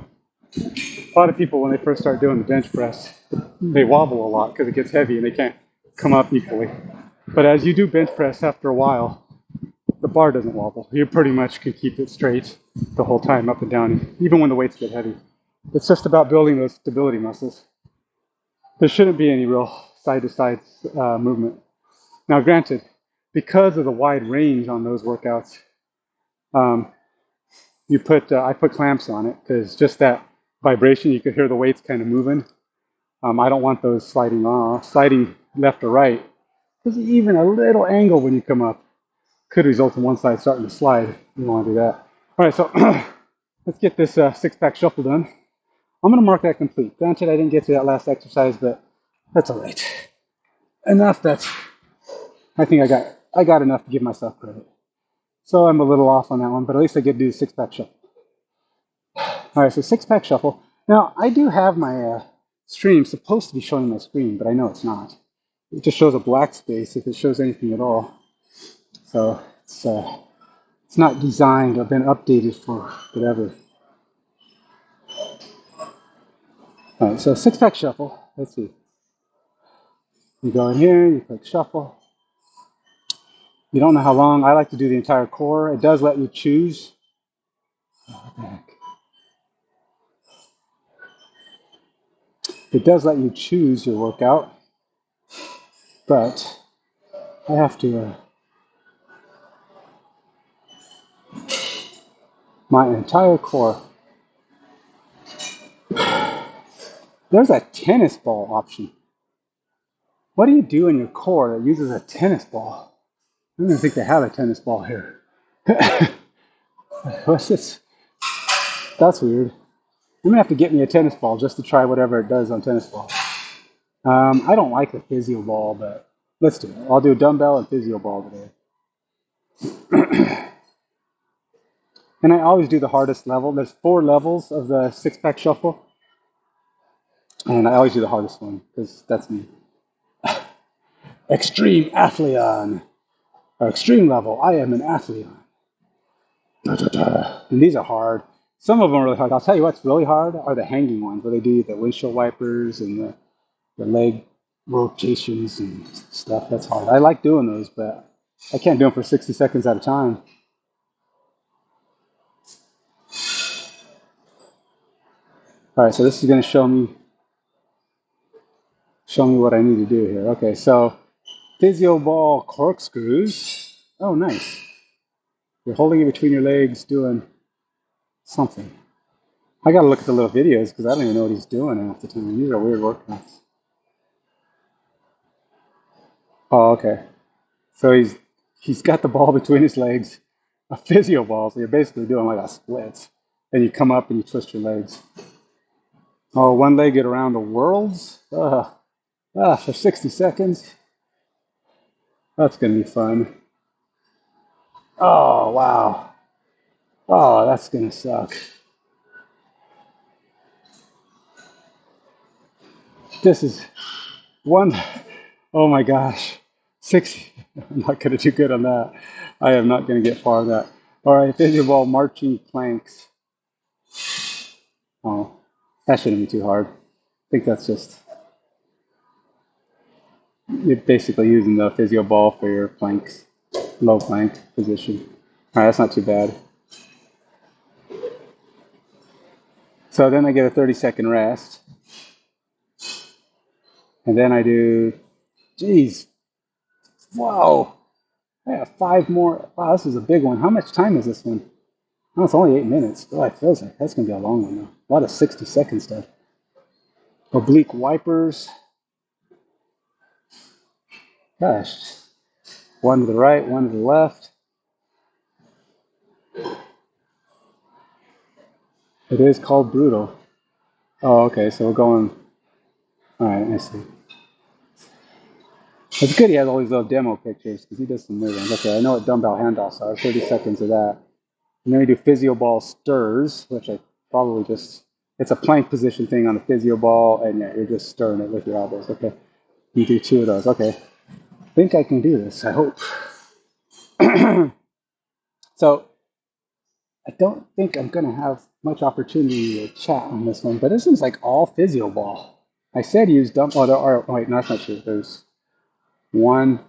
lot of people, when they first start doing the bench press, they wobble a lot because it gets heavy and they can't come up equally. But as you do bench press, after a while, the bar doesn't wobble. You pretty much can keep it straight the whole time, up and down, even when the weights get heavy. It's just about building those stability muscles. There shouldn't be any real side-to-side movement. Now, granted, because of the wide range on those workouts, I put clamps on it because just that vibration, you could hear the weights kind of moving. I don't want those sliding left or right, because even a little angle when you come up could result in one side starting to slide. You don't want to do that. All right, so let's get this six-pack shuffle done. I'm going to mark that complete. Granted, I didn't get to that last exercise, but that's all right. Enough. I think I got enough to give myself credit. So I'm a little off on that one, but at least I get to do the six-pack shuffle. All right, so six-pack shuffle. Now, I do have my stream supposed to be showing my screen, but I know it's not. It just shows a black space if it shows anything at all. So it's not designed or been updated for whatever. All right, so six-pack shuffle. Let's see. You go in here, you click shuffle. You don't know how long. I like to do the entire core. It does let you choose. What the heck? It does let you choose your workout, but I have to my entire core. There's a tennis ball option. What do you do in your core that uses a tennis ball? I don't even think they have a tennis ball here. What's this? That's weird. I'm gonna have to get me a tennis ball just to try whatever it does on tennis ball. I don't like the Physio ball, but let's do it. I'll do a dumbbell and Physio ball today. And I always do the hardest level. There's 4 levels of the six-pack shuffle. And I always do the hardest one, because that's me. Extreme Athleon. Or extreme level. I am an Athleon. And these are hard. Some of them are really hard. I'll tell you what's really hard are the hanging ones, where they do the windshield wipers and the leg rotations and stuff. That's hard. I like doing those, but I can't do them for 60 seconds at a time. All right, so this is going to show me what I need to do here. Okay, so Physio ball corkscrews. Oh, nice. You're holding it between your legs, doing something. I got to look at the little videos because I don't even know what he's doing half the time. These are weird workouts. Oh, okay. So he's got the ball between his legs, a Physio ball. So you're basically doing like a split, and you come up and you twist your legs. Oh, one-legged around the worlds. For 60 seconds. That's gonna be fun. Oh wow. Oh, that's gonna suck. This is one. Oh my gosh. 60. I'm not gonna do good on that. I am not gonna get far on that. All right, Physio ball marching planks. Oh, that shouldn't be too hard. I think that's just you're basically using the Physio ball for your planks, low plank position. All right, that's not too bad. So then I get a 30-second rest. And then I do, geez, wow, I have 5 more. Wow, this is a big one. How much time is this one? Oh, it's only 8 minutes. Oh, it feels like that's going to be a long one, though. A lot of 60-second stuff. Oblique wipers. Gosh. One to the right, one to the left. It is called brutal. Oh, okay, so we're going. All right, I see. It's good he has all these little demo pictures because he does some weird ones. Okay, I know what dumbbell handoffs are. 30 seconds of that. And then we do Physio ball stirs, which I probably just, it's a plank position thing on the Physio ball, and yeah, you're just stirring it with your elbows. Okay, you do 2 of those. Okay, I think I can do this, I hope. So, I don't think I'm going to have much opportunity to chat on this one, but this is like all Physio ball. I said use dumbbell, wait, no, that's not true. There's 1,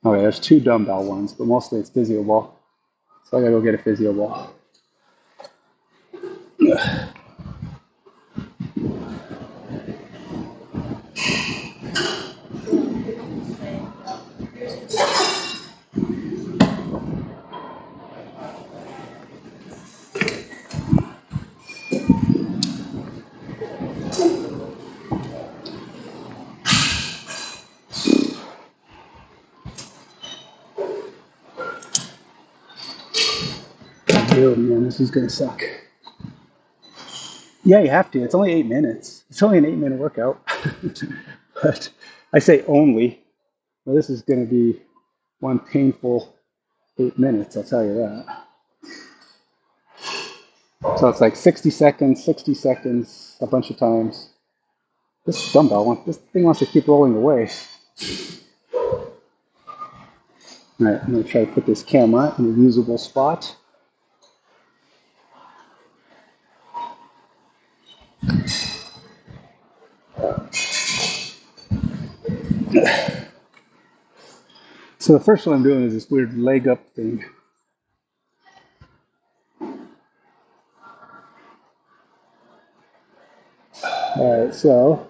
Okay, there's two dumbbell ones, but mostly it's physio ball. So I gotta go get a physio ball. Oh man, this is gonna suck. Yeah, you have to. It's only 8 minutes. It's only an 8 minute workout. But I say only. Well, this is gonna be one painful 8 minutes, I'll tell you that. So it's like 60 seconds, a bunch of times. This this thing wants to keep rolling away. All right, I'm gonna try to put this camera in a usable spot. So the first one I'm doing is this weird leg up thing. All right, so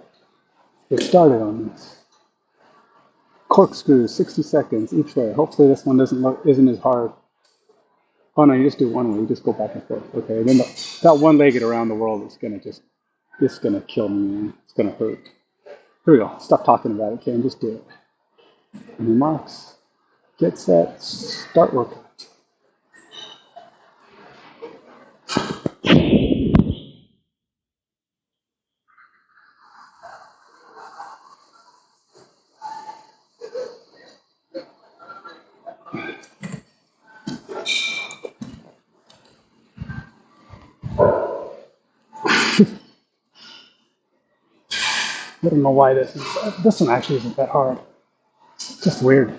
get started on this. Corkscrews, 60 seconds each way. Hopefully this one isn't as hard. Oh no, you just do one way. You just go back and forth. Okay, and then that one-legged around the world is gonna kill me, man. It's gonna hurt. Here we go. Stop talking about it, okay? And just do it. And remarks. Get set. Start working. I don't know why this one actually isn't that hard. It's just weird.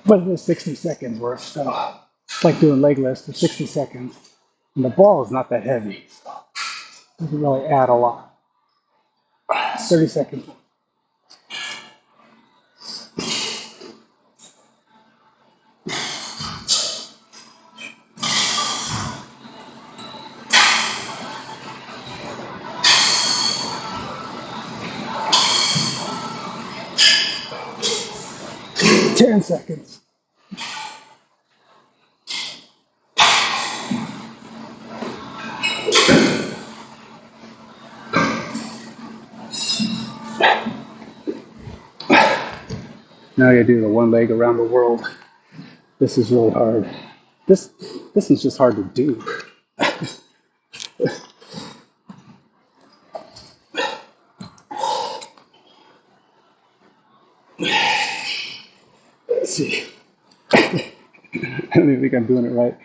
But it is 60 seconds worth, so it's like doing leg lifts for 60 seconds. And the ball is not that heavy, so it doesn't really add a lot. 30 seconds. Ten seconds. Now you do the one leg around the world. This is really hard. This is just hard to do. Let's see. I don't even think I'm doing it right.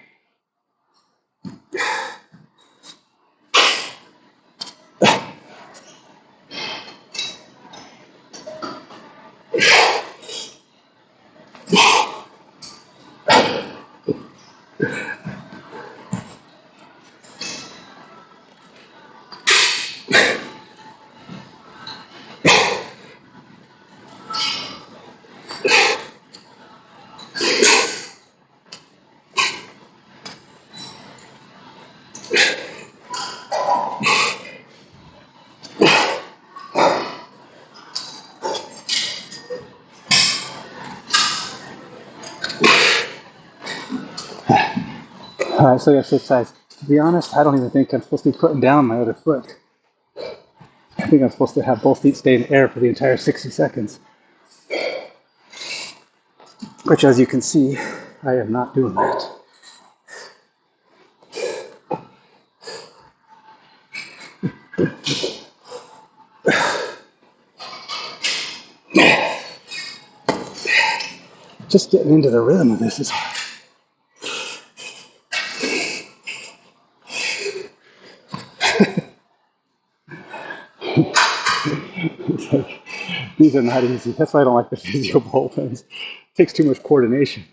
All right, so exercise. To be honest, I don't even think I'm supposed to be putting down my other foot. I think I'm supposed to have both feet stay in the air for the entire 60 seconds. Which, as you can see, I am not doing that. Just getting into the rhythm of this is hard. These are not easy. That's why I don't like the physio ball pens. takes too much coordination.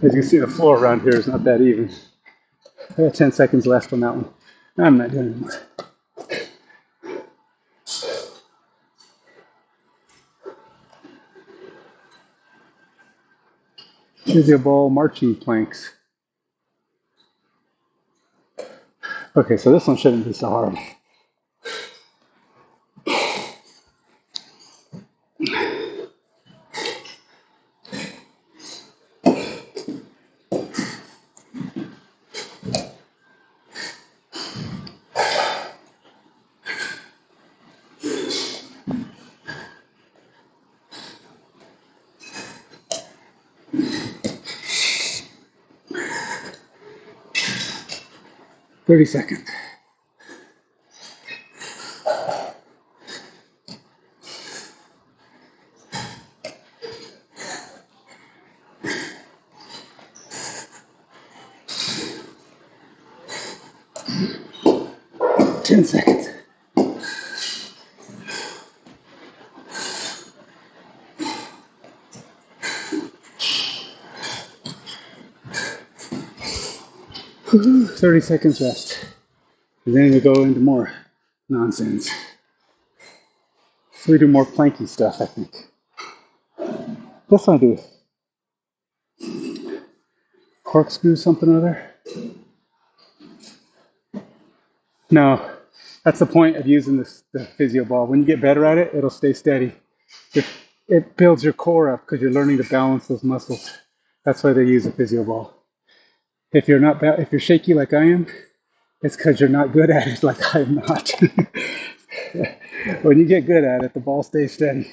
As you can see, the floor around here is not that even. I got 10 seconds left on that one. I'm not doing anymore. Physio ball marching planks. Okay, so this one shouldn't be so hard. Thirty seconds. Ten seconds. Woo-hoo, 30 seconds rest. And then we go into more nonsense. So we do more planky stuff, I think. This one I do. Corkscrew something or other. No, that's the point of using the physio ball. When you get better at it, it'll stay steady. It builds your core up because you're learning to balance those muscles. That's why they use a physio ball. If you're shaky like I am, it's because you're not good at it like I'm not. When you get good at it, the ball stays steady.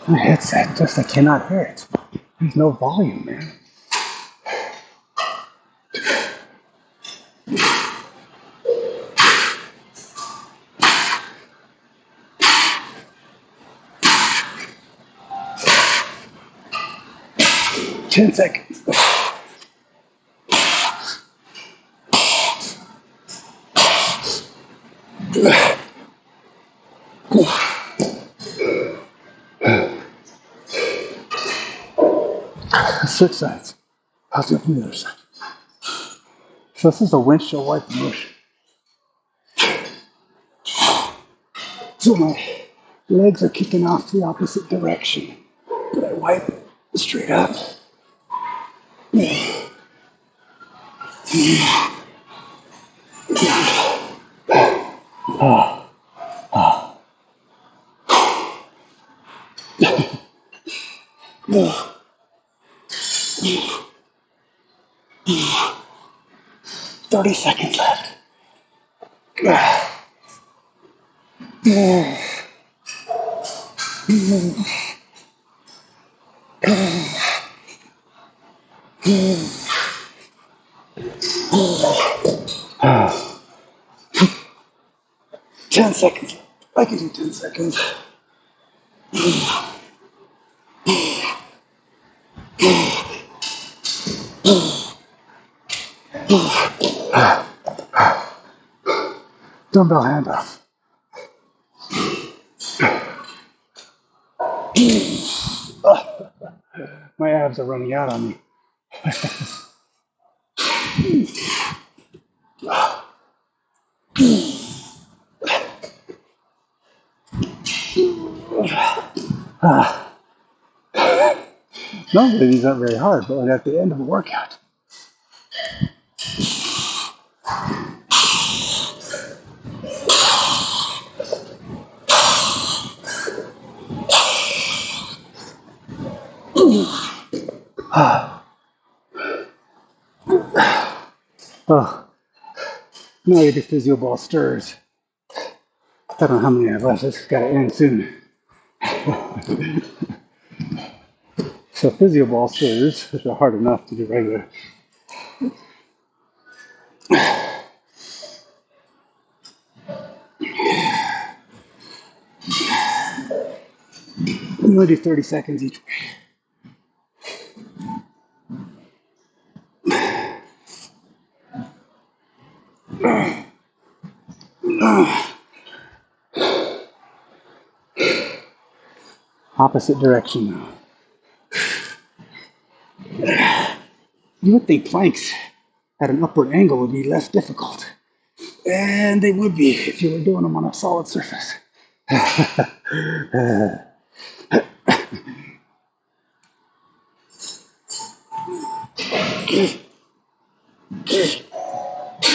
My headset, I cannot hear it. There's no volume, man. Ten seconds. Switch sides. I'll do it from the other side. So this is a windshield wiper motion. So my legs are kicking off the opposite direction, but I wipe straight up. Ah. 30 seconds left. Ah. 10 seconds. I can do 10 seconds. Dumbbell handoff. My abs are running out on me. 'Normally these aren't very hard, but at the end of a workout. Oh, now I get physio ball stirs. I don't know how many I have left. It's got to end soon. So physio ball stirs, which are hard enough to do regular. I'm going to do 30 seconds each way. Opposite direction now. You would think planks at an upward angle would be less difficult. And they would be if you were doing them on a solid surface.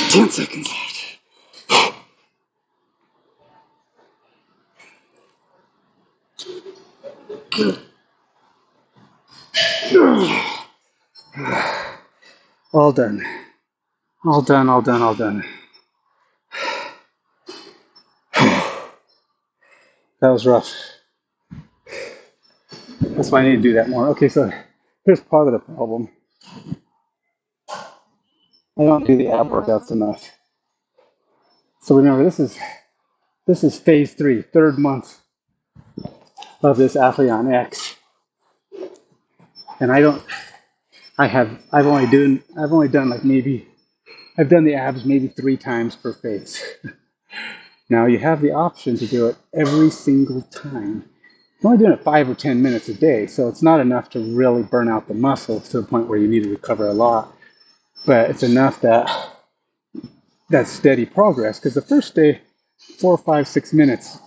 10 seconds left. All done. All done, all done, all done. That was rough. That's why I need to do that more. Okay, so here's part of the problem. I don't do the ab workouts enough. So remember, this is phase 3, third month of this Athleon X. And I've only done like maybe, I've done the abs maybe 3 times per phase. Now you have the option to do it every single time. You're only doing it 5 or 10 minutes a day, so it's not enough to really burn out the muscles to the point where you need to recover a lot. But it's enough that that's steady progress, because the first day, 4, 5, 6 minutes,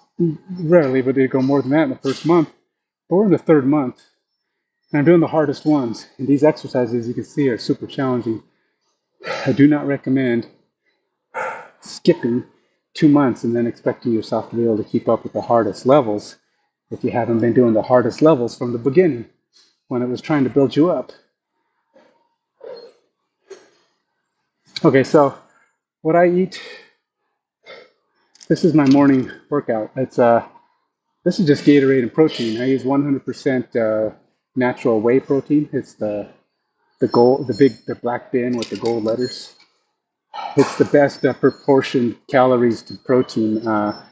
rarely would they go more than that in the first month. But we're in the 3rd month, and I'm doing the hardest ones. And these exercises, you can see, are super challenging. I do not recommend skipping 2 months and then expecting yourself to be able to keep up with the hardest levels if you haven't been doing the hardest levels from the beginning when it was trying to build you up. Okay, so what I eat, this is my morning workout. This is just Gatorade and protein. I use 100% natural whey protein. It's the black bin with the gold letters. It's the best proportioned calories to protein that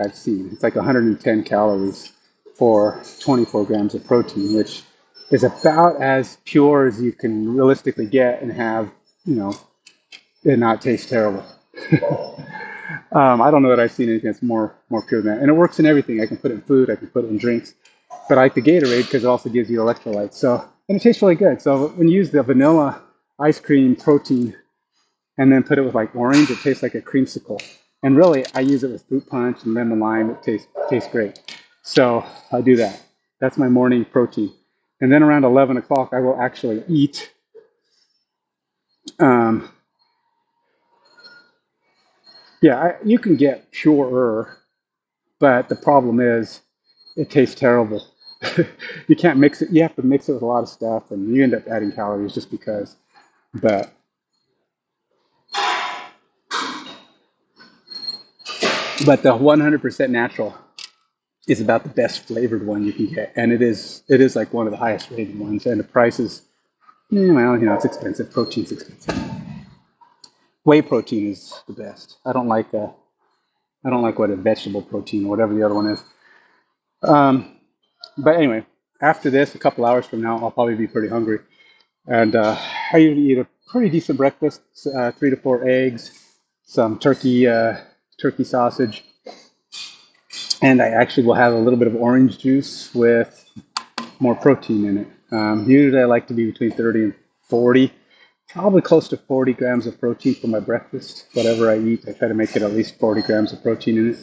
I've seen. It's like 110 calories for 24 grams of protein, which is about as pure as you can realistically get and have, it not taste terrible. I don't know that I've seen anything that's more pure than that. And it works in everything. I can put it in food, I can put it in drinks. But I like the Gatorade because it also gives you electrolytes. And it tastes really good. So when you use the vanilla ice cream protein and then put it with like orange, it tastes like a creamsicle. And really, I use it with fruit punch and lemon lime. It tastes great. So I do that. That's my morning protein. And then around 11 o'clock, I will actually eat you can get purer, but the problem is it tastes terrible. You can't mix it. You have to mix it with a lot of stuff, and you end up adding calories just because. But the 100% natural is about the best flavored one you can get, and it is like one of the highest rated ones, and the price is, it's expensive. Protein's expensive. Whey protein is the best. I don't like what a vegetable protein or whatever the other one is. But anyway, after this, a couple hours from now, I'll probably be pretty hungry. And I usually eat a pretty decent breakfast, 3 to 4 eggs, some turkey sausage. And I actually will have a little bit of orange juice with more protein in it. Usually I like to be between 30 and 40, probably close to 40 grams of protein for my breakfast. Whatever I eat, I try to make it at least 40 grams of protein in it.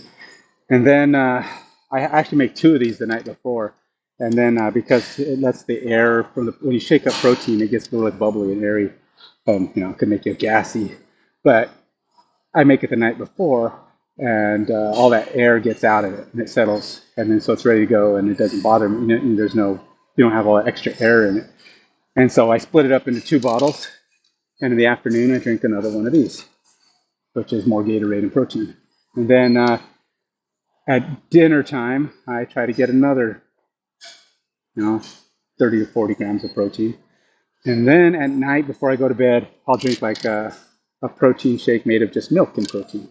And then I actually make 2 of these the night before. And then because it lets the air when you shake up protein, it gets really bubbly and airy. It can make you gassy. But I make it the night before, and all that air gets out of it and it settles, and then so it's ready to go and it doesn't bother me. And there's no, you don't have all that extra air in it. And so I split it up into 2 bottles, and in the afternoon I drink another one of these, which is more Gatorade and protein. And then at dinner time I try to get another, 30 to 40 grams of protein. And then at night before I go to bed, I'll drink like a protein shake made of just milk and protein.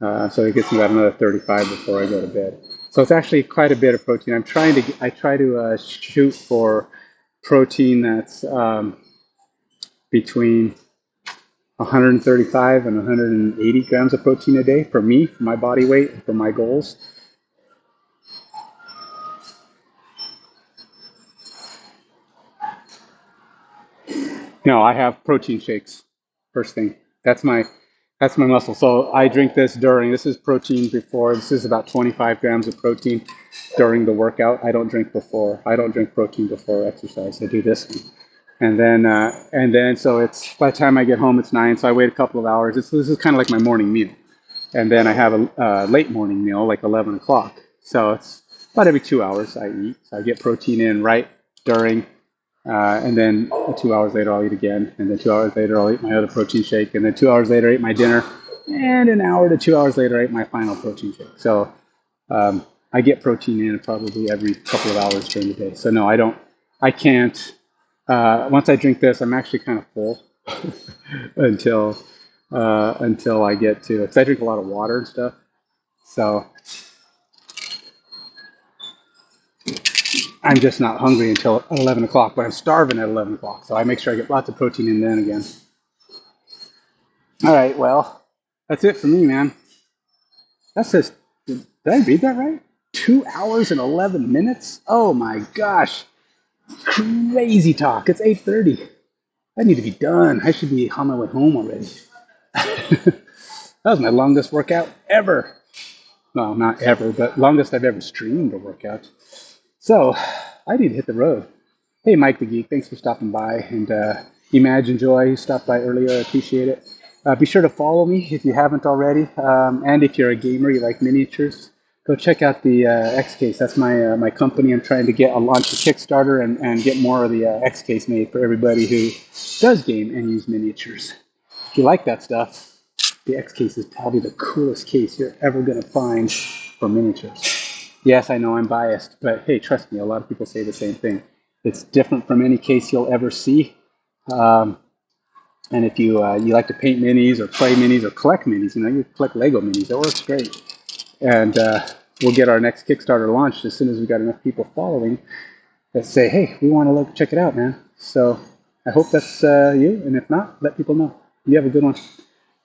So it gets me about another 35 before I go to bed. So it's actually quite a bit of protein. I try to shoot for protein that's between 135 and 180 grams of protein a day for me, for my body weight, and for my goals. No, I have protein shakes first thing. That's my muscle. So I drink this during. This is protein before. This is about 25 grams of protein during the workout. I don't drink before. I don't drink protein before exercise. I do this one. And then so it's by the time I get home it's 9. So I wait a couple of hours. This is kind of like my morning meal. And then I have a late morning meal, like 11 o'clock. So it's about every 2 hours I eat. So I get protein in right during. And then 2 hours later, I'll eat again. And then 2 hours later, I'll eat my other protein shake. And then 2 hours later, I eat my dinner. And an hour to 2 hours later, I eat my final protein shake. So I get protein in probably every couple of hours during the day. So no, I can't. Once I drink this, I'm actually kind of full until I get to, because I drink a lot of water and stuff. So I'm just not hungry until 11 o'clock, but I'm starving at 11 o'clock. So I make sure I get lots of protein in then again. All right, well, that's it for me, man. That says, did I read that right? 2 hours and 11 minutes? Oh my gosh. Crazy talk. It's 8:30. I need to be done. I should be on my way home already. That was my longest workout ever. Well, not ever, but longest I've ever streamed a workout. So I need to hit the road. Hey, Mike the Geek, thanks for stopping by. And Imagine Joy, who stopped by earlier, I appreciate it. Be sure to follow me if you haven't already. And if you're a gamer, you like miniatures, go check out the X Case. That's my company. I'm trying to launch a Kickstarter and get more of the X Case made for everybody who does game and use miniatures. If you like that stuff, the X Case is probably the coolest case you're ever going to find for miniatures. Yes, I know I'm biased, but hey, trust me, a lot of people say the same thing. It's different from any case you'll ever see. And if you like to paint minis or play minis or collect minis, you collect Lego minis, that works great. And we'll get our next Kickstarter launched as soon as we got enough people following that say, hey, we want to check it out, man. So I hope that's you, and if not, let people know. You have a good one.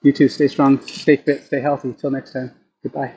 You too, stay strong, stay fit, stay healthy. Till next time, goodbye.